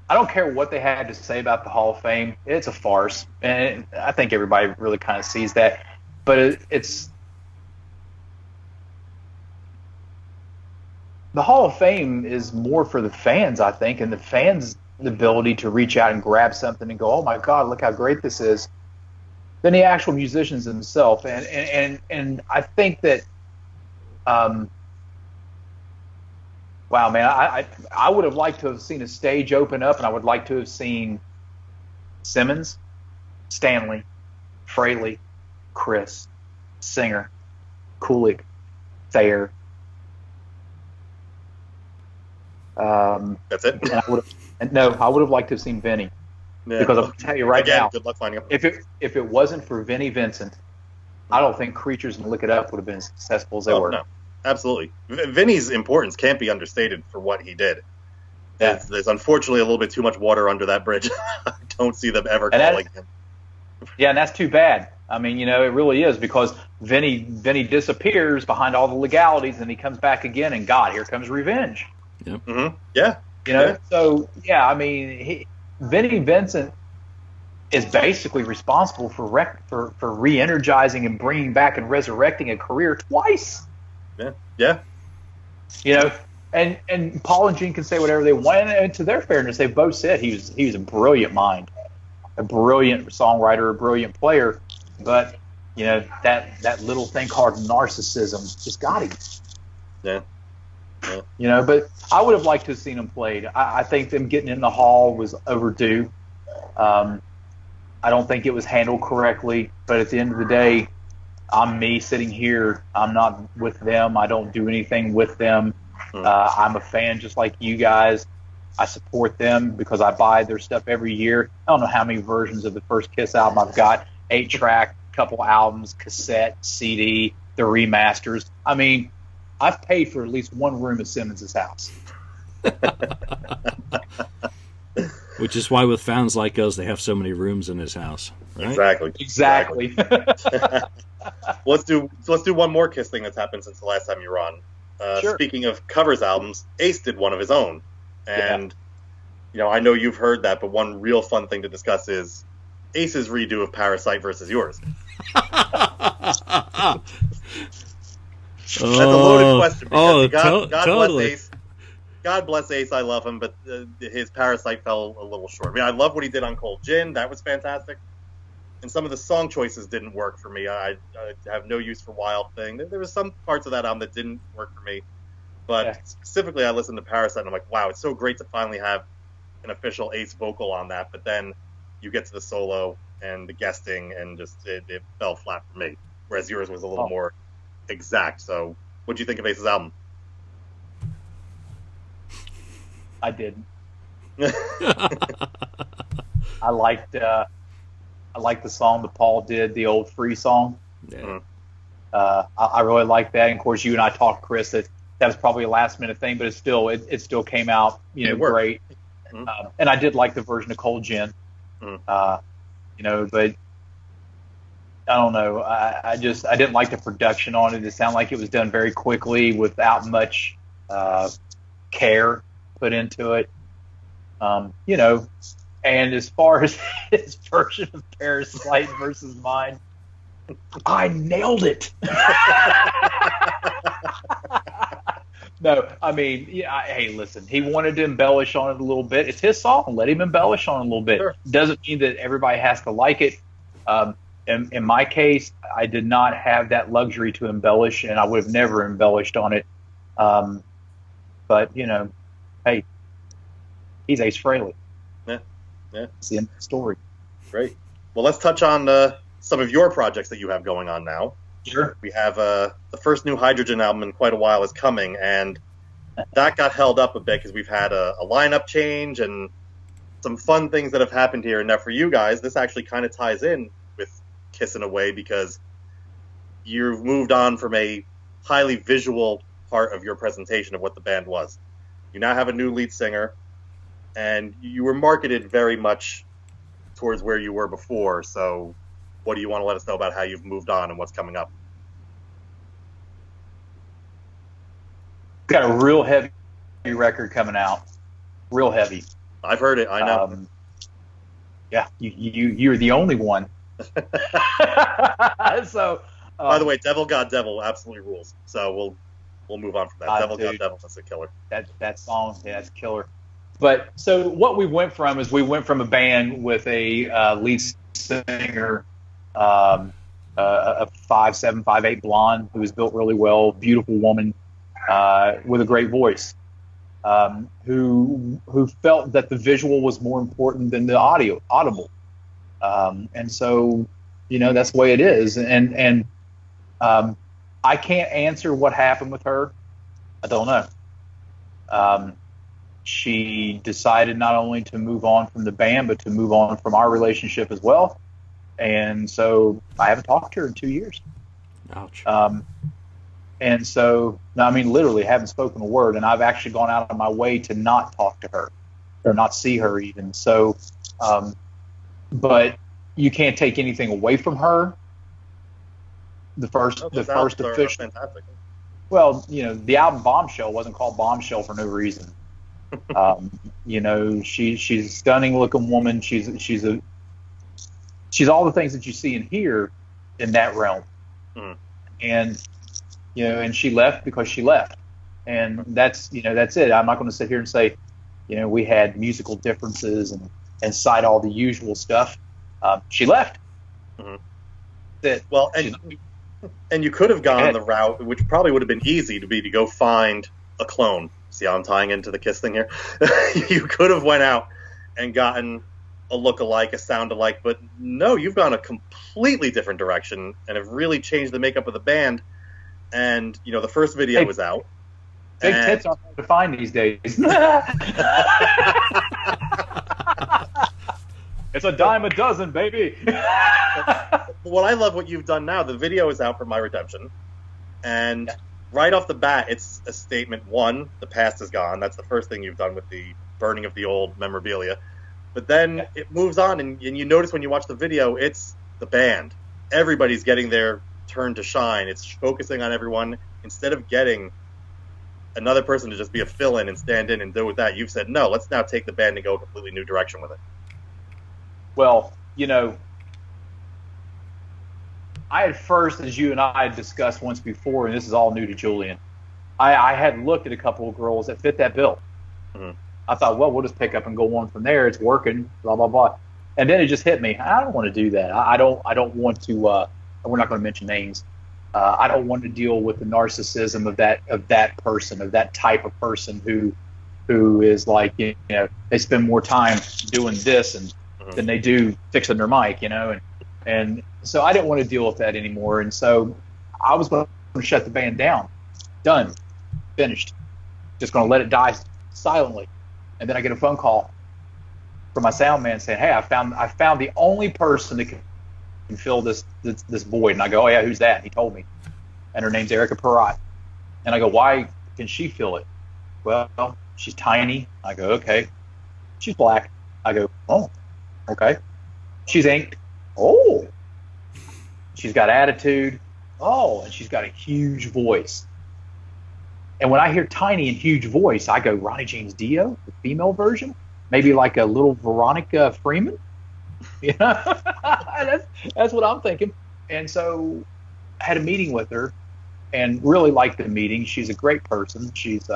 I don't care what they had to say about the Hall of Fame. It's a farce, and I think everybody really kind of sees that. But it's the Hall of Fame is more for the fans, I think, and the fans' ability to reach out and grab something and go, "Oh my God, look how great this is," than the actual musicians themselves. And I think that, wow, man, I would have liked to have seen a stage open up, and I would like to have seen Simmons, Stanley, Fraley, Chris, Singer, Kulick, Thayer. That's it? I would have liked to have seen Vinny. Yeah, because I'll tell you right now, good luck finding him. If it wasn't for Vinny Vincent, I don't think Creatures and Lick It Up would have been as successful as they were. No. Absolutely. Vinny's importance can't be understated for what he did. Yeah. There's unfortunately a little bit too much water under that bridge. I don't see them ever calling him. Yeah, and that's too bad. I mean, it really is, because Vinny disappears behind all the legalities, and he comes back again, and God, here comes revenge. Yep. Mm-hmm. Yeah. So, yeah, I mean, Vinny Vincent is basically responsible for re-energizing and bringing back and resurrecting a career twice. Yeah. And Paul and Gene can say whatever they want, and to their fairness, they've both said he was a brilliant mind, a brilliant songwriter, a brilliant player, but that little thing called narcissism just got him. Yeah. You know, but I would have liked to have seen them played. I think them getting in the hall was overdue. I don't think it was handled correctly, but at the end of the day, I'm me sitting here. I'm not with them. I don't do anything with them. I'm a fan just like you guys. I support them because I buy their stuff every year. I don't know how many versions of the first Kiss album I've got. 8-track, couple albums, cassette, CD, the remasters. I mean, I've paid for at least one room at Simmons' house. Which is why with fans like us, they have so many rooms in his house. Right? Exactly. Let's do one more Kiss thing that's happened since the last time you were on. Sure. Speaking of covers albums, Ace did one of his own. And, you know, I know you've heard that, but one real fun thing to discuss is Ace's redo of Parasite versus yours. That's a loaded question. Because God totally. bless Ace. God bless Ace. I love him, but his Parasite fell a little short. I mean, I love what he did on Cold Gin. That was fantastic. And some of the song choices didn't work for me. I have no use for Wild Thing. There were some parts of that album that didn't work for me. But specifically, I listened to Parasite, and I'm like, wow, it's so great to finally have an official Ace vocal on that. But then you get to the solo and the guesting, and just it fell flat for me. Whereas yours was a little more exact. So what do you think of Ace's album? I didn't. I liked the song that Paul did, the old Free song. Yeah. I really liked that. And of course, you and I talked, Chris, that was probably a last minute thing, but it still came out, great. Mm-hmm. And I did like the version of Cold Gin. But I don't know. I didn't like the production on it. It sounded like it was done very quickly without much care put into it. And as far as his version of Parasite versus mine, I nailed it. No, I mean, hey, listen, he wanted to embellish on it a little bit. It's his song. Let him embellish on it a little bit. Sure. Doesn't mean that everybody has to like it. In my case, I did not have that luxury to embellish, and I would have never embellished on it. But, hey, he's Ace Frehley. Yeah. It's the end of the story. Great. Well, let's touch on some of your projects that you have going on now. Sure. We have the first new Hydrogyn album in quite a while is coming, and that got held up a bit because we've had a lineup change and some fun things that have happened here. And now for you guys, this actually kind of ties in with Kiss in a way because you've moved on from a highly visual part of your presentation of what the band was. You now have a new lead singer, and you were marketed very much towards where you were before. So what do you want to let us know about how you've moved on and what's coming up? Got a real heavy record coming out. Real heavy. I've heard it. I know. Yeah, you're the only one. So, by the way, Devil God Devil absolutely rules. So we'll move on from that. Devil God Devil, that's a killer. That song, yeah, that's a killer. But so what we went from a band with a lead singer, a 5'7", 5'8" blonde who was built really well, beautiful woman with a great voice, who felt that the visual was more important than the audible. And so, that's the way it is. And I can't answer what happened with her. I don't know. She decided not only to move on from the band, but to move on from our relationship as well. And so I haven't talked to her in 2 years. Ouch. And so, literally haven't spoken a word. And I've actually gone out of my way to not talk to her or not see her even. So, but you can't take anything away from her. The first official. Fantastic. Well, the album Bombshell wasn't called Bombshell for no reason. She's a stunning looking woman. She's all the things that you see and hear in that realm. Mm. And and she left because she left, and that's it. I'm not going to sit here and say, we had musical differences and cite all the usual stuff. She left. Mm-hmm. That well, and you could have gone the route, which probably would have been easy, to go find a clone. See how I'm tying into the Kiss thing here? You could have went out and gotten a look-alike, a sound-alike, but no, you've gone a completely different direction and have really changed the makeup of the band. And, you know, the first video was out. Big tits aren't hard to find these days. It's a dime a dozen, baby. What I love what you've done now, the video is out for My Redemption. And right off the bat, it's a statement. One, the past is gone. That's the first thing you've done with the burning of the old memorabilia. But then it moves on, and you notice when you watch the video, it's the band. Everybody's getting their turn to shine. It's focusing on everyone. Instead of getting another person to just be a fill-in and stand in and deal with that, you've said, no, let's now take the band and go a completely new direction with it. Well, you know, I had first, as you and I had discussed once before, and this is all new to Julian, I had looked at a couple of girls that fit that bill. Mm-hmm. I thought, well, we'll just pick up and go on from there. It's working, blah, blah, blah. And then it just hit me. I don't want to do that. I don't want to, we're not going to mention names. I don't want to deal with the narcissism of that person, of that type of person who is like, you know, they spend more time doing this and than they do fixing their mic, you know, and so I didn't want to deal with that anymore. And so I was going to shut the band down. Done. Finished. Just going to let it die silently. And then I get a phone call from my sound man saying, hey, I found the only person that can fill this void. And I go, oh yeah, who's that? And he told me. And her name's Erica Perrott. And I go, why can she fill it? Well, she's tiny. I go, okay. She's black. I go, oh, okay. She's inked. Oh. She's got attitude. Oh, and she's got a huge voice. And when I hear tiny and huge voice, I go, Ronnie James Dio, the female version? Maybe like a little Veronica Freeman? You know? that's what I'm thinking. And so I had a meeting with her and really liked the meeting. She's a great person. She's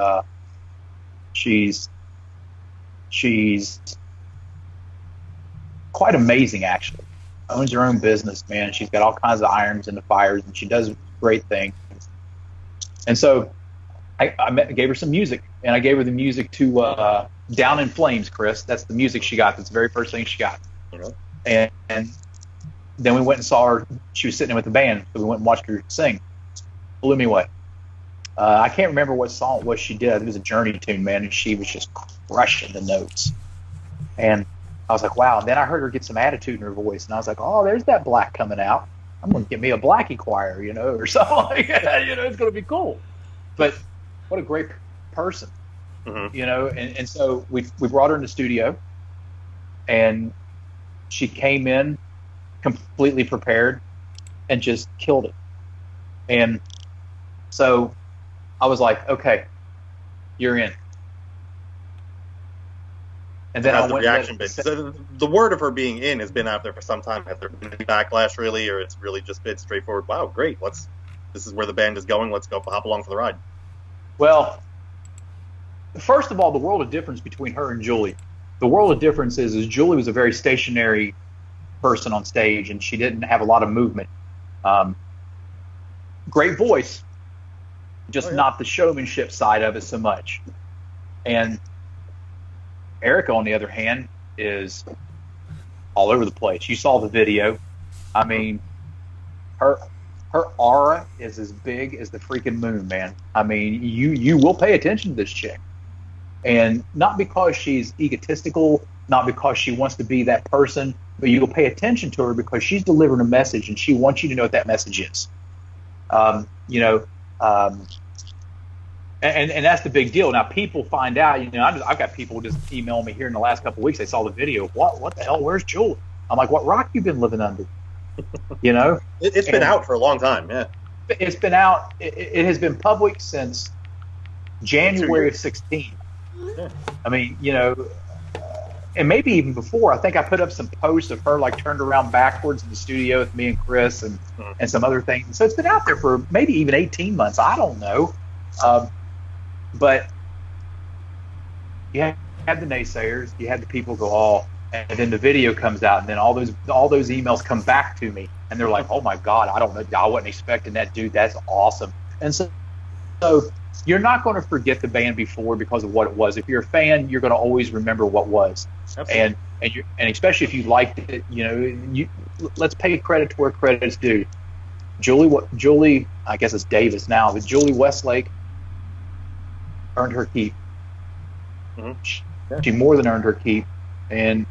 quite amazing, actually. Owns her own business, man. She's got all kinds of irons in the fires, and she does great things. And so I gave her some music, and I gave her the music to Down in Flames, Chris. That's the music she got. That's the very first thing she got. And then we went and saw her. She was sitting in with the band, so we went and watched her sing. Blew me away. I can't remember what song it was she did. It was a Journey tune, man, and she was just crushing the notes. And I was like, wow. And then I heard her get some attitude in her voice, and I was like, oh, there's that black coming out. I'm going to get me a Blackie choir, you know, or something like that. You know, it's going to be cool. But what a great person, you know. And so we brought her in the studio, and she came in completely prepared and just killed it. And so I was like, okay, you're in. And then how's the reaction been? So the word of her being in has been out there for some time. Has there been any backlash, really, or it's really just been straightforward? Wow, great! This is where the band is going. Let's go hop along for the ride. Well, first of all, the world of difference between her and Julie. The world of difference is Julie was a very stationary person on stage, and she didn't have a lot of movement. Great voice, just not the showmanship side of it so much. And Erica, on the other hand, is all over the place. You saw the video. I mean, her aura is as big as the freaking moon, man. I mean, you will pay attention to this chick. And not because she's egotistical, not because she wants to be that person, but you'll pay attention to her because she's delivering a message, and she wants you to know what that message is. You know, and that's the big deal. Now, people find out, you know, I've got people just email me here in the last couple of weeks. They saw the video. What the hell? Where's Julie? I'm like, what rock you been living under? You know? It's been out for a long time, yeah. It's been out. It has been public since January of 16. Yeah. I mean, you know, and maybe even before. I think I put up some posts of her like turned around backwards in the studio with me and Chris and some other things. So it's been out there for maybe even 18 months. I don't know. But you had the naysayers. You had the people go, oh, and then the video comes out, and then all those emails come back to me, and they're like, oh my God, I don't know, I wasn't expecting that, dude. That's awesome. And so you're not going to forget the band before because of what it was. If you're a fan, you're going to always remember what was. Absolutely. And especially if you liked it, let's pay credit to where credit's due. Julie, I guess it's Davis now, but Julie Westlake earned her keep. Mm-hmm. She more than earned her keep, and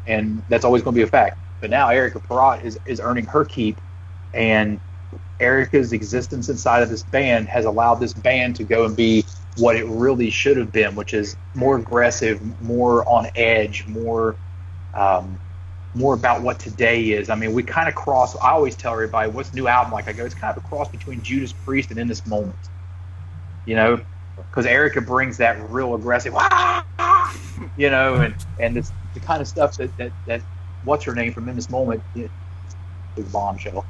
that's always going to be a fact. But now Erica Perrott is earning her keep, and Erica's existence inside of this band has allowed this band to go and be what it really should have been, which is more aggressive, more on edge, more about what today is. I mean, we kind of cross. I always tell everybody, what's the new album like? I go, it's kind of a cross between Judas Priest and In This Moment. Because Erica brings that real aggressive, and it's the kind of stuff that what's her name from In This Moment, the bombshell,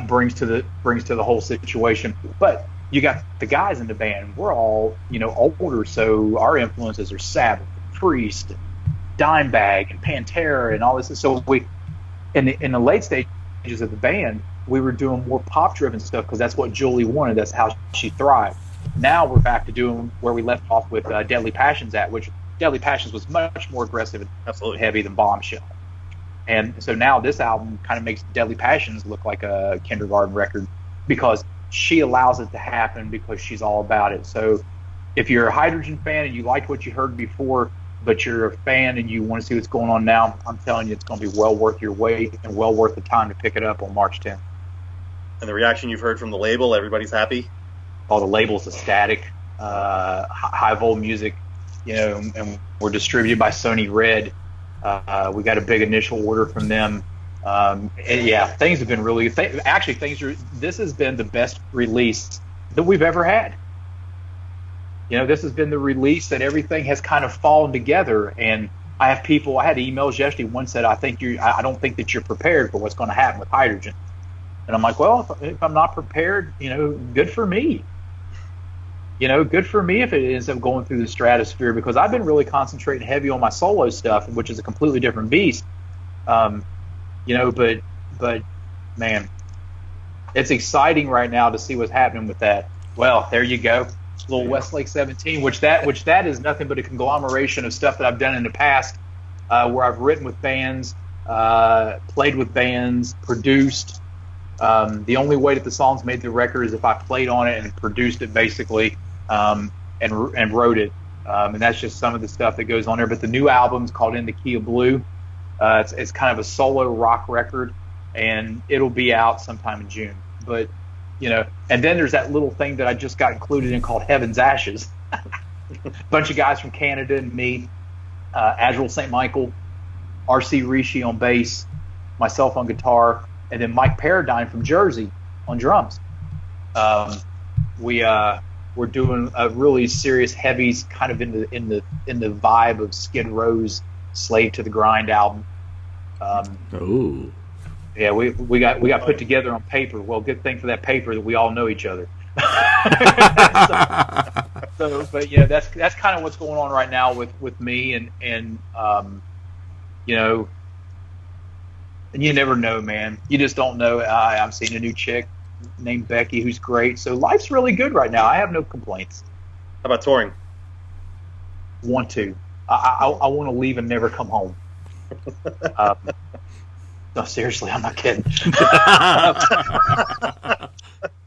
brings to the whole situation. But you got the guys in the band. We're all older, so our influences are Sabbath, Priest, Dimebag, and Pantera, and all this. So we, in the late stages of the band, we were doing more pop-driven stuff because that's what Julie wanted. That's how she thrived. Now we're back to doing where we left off with Deadly Passions which Deadly Passions was much more aggressive and absolutely heavy than Bombshell. And so now this album kind of makes Deadly Passions look like a kindergarten record because she allows it to happen because she's all about it. So if you're a Hydrogyn fan and you liked what you heard before, but you're a fan and you want to see what's going on now, I'm telling you, it's going to be well worth your wait and well worth the time to pick it up on March 10th. And the reaction you've heard from the label, everybody's happy? All the label's ecstatic. High Vol Music, and we're distributed by Sony Red. We got a big initial order from them. Things have been really. This has been the best release that we've ever had. This has been the release that everything has kind of fallen together. And I had emails yesterday. One said, I don't think that you're prepared for what's going to happen with Hydrogyn. And I'm like, well, if I'm not prepared, good for me. Good for me if it ends up going through the stratosphere, because I've been really concentrating heavy on my solo stuff, which is a completely different beast. But man, it's exciting right now to see what's happening with that. Well, there you go. Little Westlake 17, which that is nothing but a conglomeration of stuff that I've done in the past, where I've written with bands, played with bands, produced. The only way that the songs made the record is if I played on it and produced it, basically, and wrote it. And that's just some of the stuff that goes on there. But the new album's called In the Key of Blue. It's kind of a solo rock record, and it'll be out sometime in June. But and then there's that little thing that I just got included in called Heaven's Ashes. Bunch of guys from Canada and me, Azrael St. Michael, R.C. Rishi on bass, myself on guitar, and then Mike Paradigm from Jersey on drums. We're doing a really serious heavies, kind of in the vibe of Skid Row's Slave to the Grind album. Yeah, we got put together on paper. Well, good thing for that paper that we all know each other. But that's kind of what's going on right now with me, and you never know, man. You just don't know. I'm seeing a new chick named Becky who's great. So life's really good right now. I have no complaints. How about touring? Want to. I want to leave and never come home. No, seriously, I'm not kidding.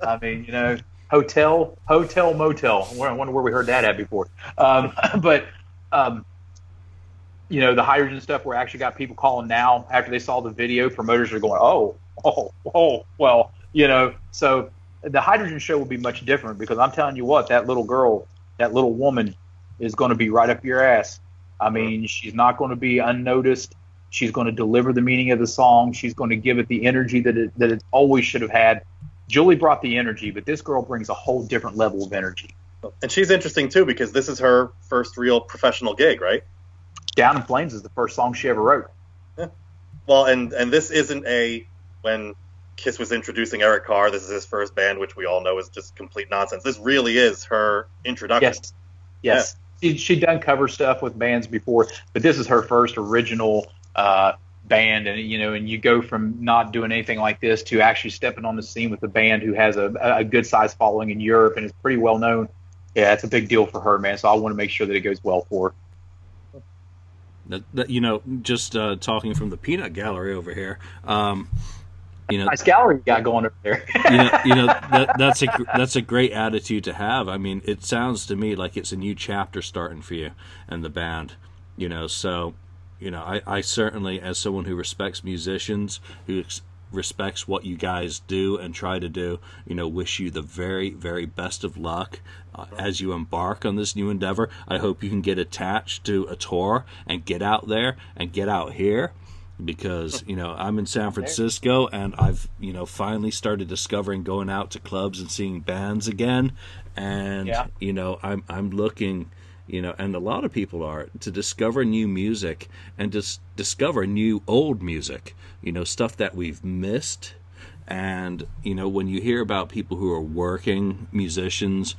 I mean, hotel, motel. I wonder where we heard that at before. But the Hydrogyn stuff, we actually got people calling now after they saw the video. Promoters are going, well, So the Hydrogyn show will be much different, because I'm telling you what, that little girl, that little woman is going to be right up your ass. I mean, she's not going to be unnoticed. She's going to deliver the meaning of the song. She's going to give it the energy that it always should have had. Julie brought the energy, but this girl brings a whole different level of energy. And she's interesting, too, because this is her first real professional gig, right? Down in Flames is the first song she ever wrote. Yeah. Well, and this isn't when Kiss was introducing Eric Carr, this is his first band, which we all know is just complete nonsense. This really is her introduction. Yes. Yeah. She'd done cover stuff with bands before, but this is her first original band, and you go from not doing anything like this to actually stepping on the scene with a band who has a good sized following in Europe and is pretty well known. yeah, it's a big deal for her, man. So I want to make sure that it goes well for her. Just talking from the peanut gallery over here. Nice gallery you got going over there. That's a great attitude to have. I mean, it sounds to me like it's a new chapter starting for you and the band. So I certainly, as someone who respects musicians, who respects what you guys do and try to do, wish you the very, very best of luck as you embark on this new endeavor. I hope you can get attached to a tour and get out there and get out here, because I'm in San Francisco and I've finally started discovering going out to clubs and seeing bands again, and I'm looking, and a lot of people are, to discover new music and just discover new old music, stuff that we've missed. And when you hear about people who are working musicians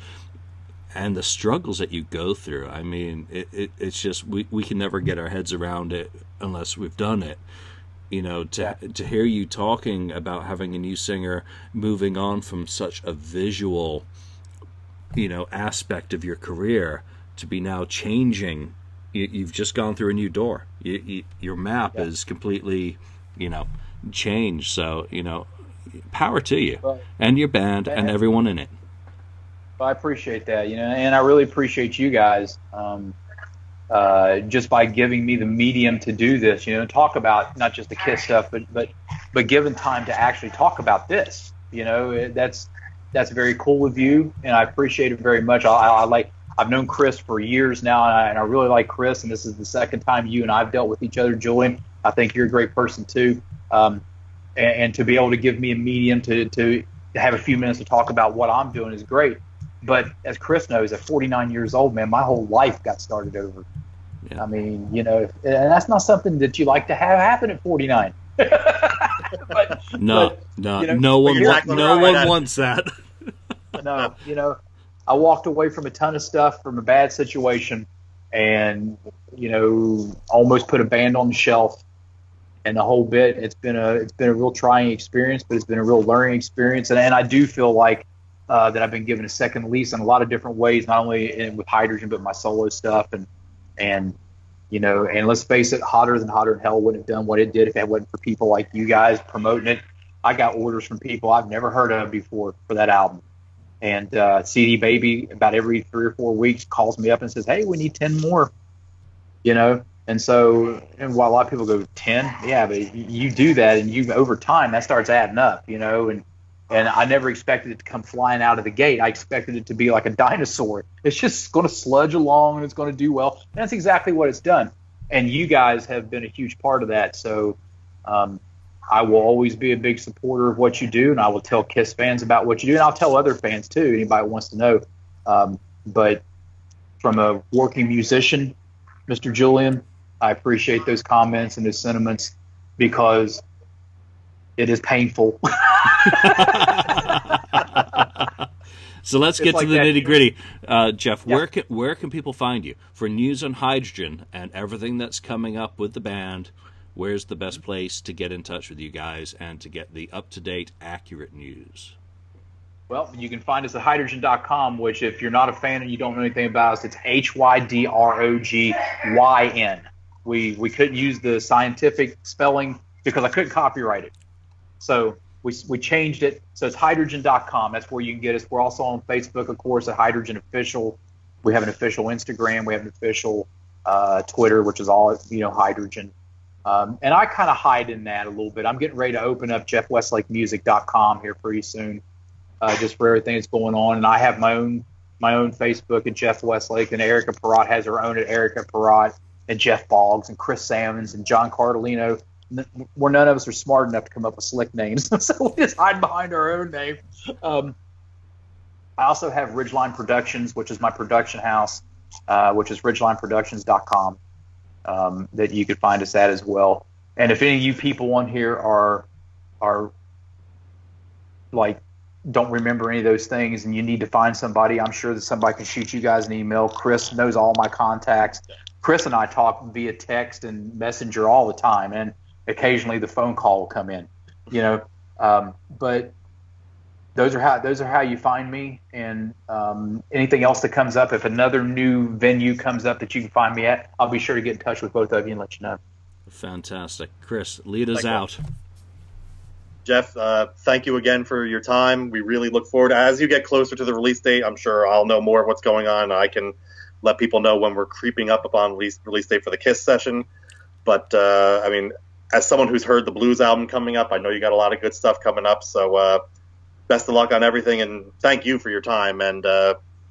and the struggles that you go through, I mean, it's just we can never get our heads around it unless we've done it. To hear you talking about having a new singer, moving on from such a visual aspect of your career to be now changing, you've just gone through a new door. Your map is completely changed. So power to you, and your band, and everyone in it. Well, I appreciate that, and I really appreciate you guys just by giving me the medium to do this, talk about not just the Kiss stuff, but given time to actually talk about this. That's very cool of you, and I appreciate it very much. I've known Chris for years now, and I really like Chris, and this is the second time you and I have dealt with each other, Julian. I think you're a great person too, and to be able to give me a medium to have a few minutes to talk about what I'm doing is great. But as Chris knows, at 49 years old, man, my whole life got started over. Yeah. I mean, and that's not something that you like to have happen at 49. No one wants that. No, I walked away from a ton of stuff, from a bad situation, and almost put a band on the shelf, and the whole bit. It's been a real trying experience, but it's been a real learning experience, and I do feel like that I've been given a second lease in a lot of different ways, not only with Hydrogyn, but my solo stuff, and let's face it, Hotter Than Hell wouldn't have done what it did if it wasn't for people like you guys promoting it. I got orders from people I've never heard of before for that album. And CD Baby, about every 3 or 4 weeks, calls me up and says, "Hey, we need 10 more." And so, and while a lot of people go 10, yeah, but you do that, and over time that starts adding up, and I never expected it to come flying out of the gate. I expected it to be like a dinosaur. It's just going to sludge along and it's going to do well. And that's exactly what it's done. And you guys have been a huge part of that. So I will always be a big supporter of what you do, and I will tell KISS fans about what you do, and I'll tell other fans too, anybody who wants to know. But from a working musician, Mr. Julian, I appreciate those comments and those sentiments, because it is painful. So let's get to the nitty gritty. Jeff, where can people find you for news on Hydrogyn and everything that's coming up with the band? Where's the best place to get in touch with you guys and to get the up-to-date, accurate news? Well, you can find us at hydrogyn.com, which, if you're not a fan and you don't know anything about us, it's Hydrogyn. We couldn't use the scientific spelling because I couldn't copyright it. So we changed it. So it's hydrogyn.com. That's where you can get us. We're also on Facebook, of course, at Hydrogyn Official. We have an official Instagram. We have an official Twitter, which is all Hydrogyn. And I kind of hide in that a little bit. I'm getting ready to open up jeffwestlakemusic.com here pretty soon, just for everything that's going on. And I have my own Facebook at Jeff Westlake, and Erica Perrott has her own at Erica Perrott, and Jeff Boggs and Chris Salmons and John Cardellino, where none of us are smart enough to come up with slick names. So we just hide behind our own name. I also have Ridgeline Productions, which is my production house, which is ridgelineproductions.com. That you could find us at as well. And if any of you people on here are like, don't remember any of those things and you need to find somebody, I'm sure that somebody can shoot you guys an email. Chris knows all my contacts. Chris and I talk via text and messenger all the time, and occasionally the phone call will come in, but those are how you find me. And anything else that comes up, if another new venue comes up that you can find me at, I'll be sure to get in touch with both of you and let you know. Fantastic. Chris, lead us out. Jeff, thank you again for your time. We really look forward. As you get closer to the release date, I'm sure I'll know more of what's going on. I can let people know when we're creeping up upon release date for the Kiss session. But, I mean, as someone who's heard the Blues album coming up, I know you got a lot of good stuff coming up. So best of luck on everything, and thank you for your time, and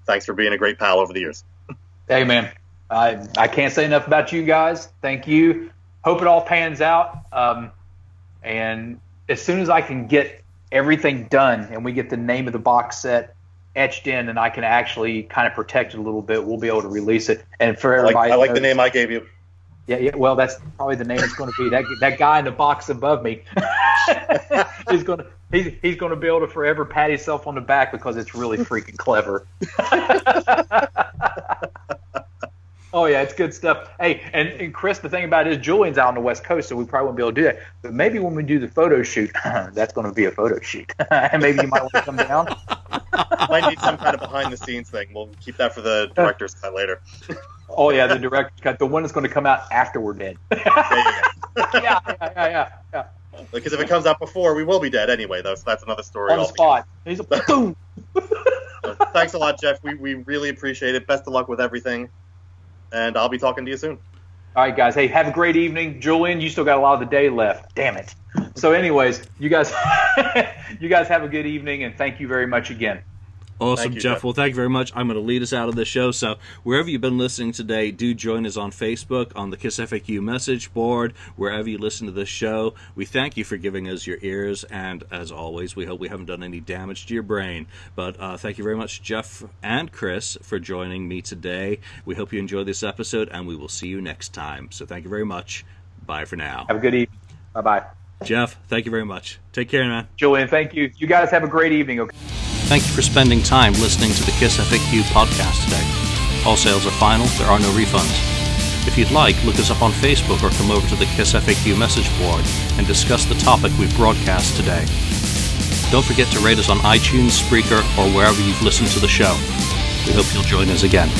thanks for being a great pal over the years. Hey, man, I can't say enough about you guys. Thank you. Hope it all pans out. And as soon as I can get everything done and we get the name of the box set etched in and I can actually kind of protect it a little bit, we'll be able to release it. And for everybody, I like the name I gave you. Yeah. Well, that's probably the name it's going to be. That guy in the box above me, he's going to be able to forever pat himself on the back because it's really freaking clever. Oh yeah, it's good stuff. Hey, and Chris, the thing about it is Julian's out on the West Coast, so we probably won't be able to do that. But maybe when we do the photo shoot, that's going to be a photo shoot. And maybe you might want to come down. Might need some kind of behind the scenes thing. We'll keep that for the director's cut later. Oh yeah, the director's cut, the one that's going to come out after we're dead. Yeah. Because if it comes out before, we will be dead anyway, though. So that's another story. On the spot. He's a boom. Thanks a lot, Jeff. We really appreciate it. Best of luck with everything. And I'll be talking to you soon. All right, guys. Hey, have a great evening. Julian, you still got a lot of the day left. Damn it. So anyways, you guys have a good evening, and thank you very much again. Awesome, Jeff. Well, thank you very much. I'm going to lead us out of the show. So wherever you've been listening today, do join us on Facebook, on the KissFAQ message board, wherever you listen to this show. We thank you for giving us your ears, and as always, we hope we haven't done any damage to your brain. But thank you very much, Jeff and Chris, for joining me today. We hope you enjoyed this episode, and we will see you next time. So thank you very much. Bye for now. Have a good evening. Bye-bye. Jeff, thank you very much. Take care, man. Julian, thank you. You guys have a great evening, okay? Thank you for spending time listening to the KissFAQ podcast today. All sales are final. There are no refunds. If you'd like, look us up on Facebook or come over to the KissFAQ message board and discuss the topic we've broadcast today. Don't forget to rate us on iTunes, Spreaker, or wherever you've listened to the show. We hope you'll join us again.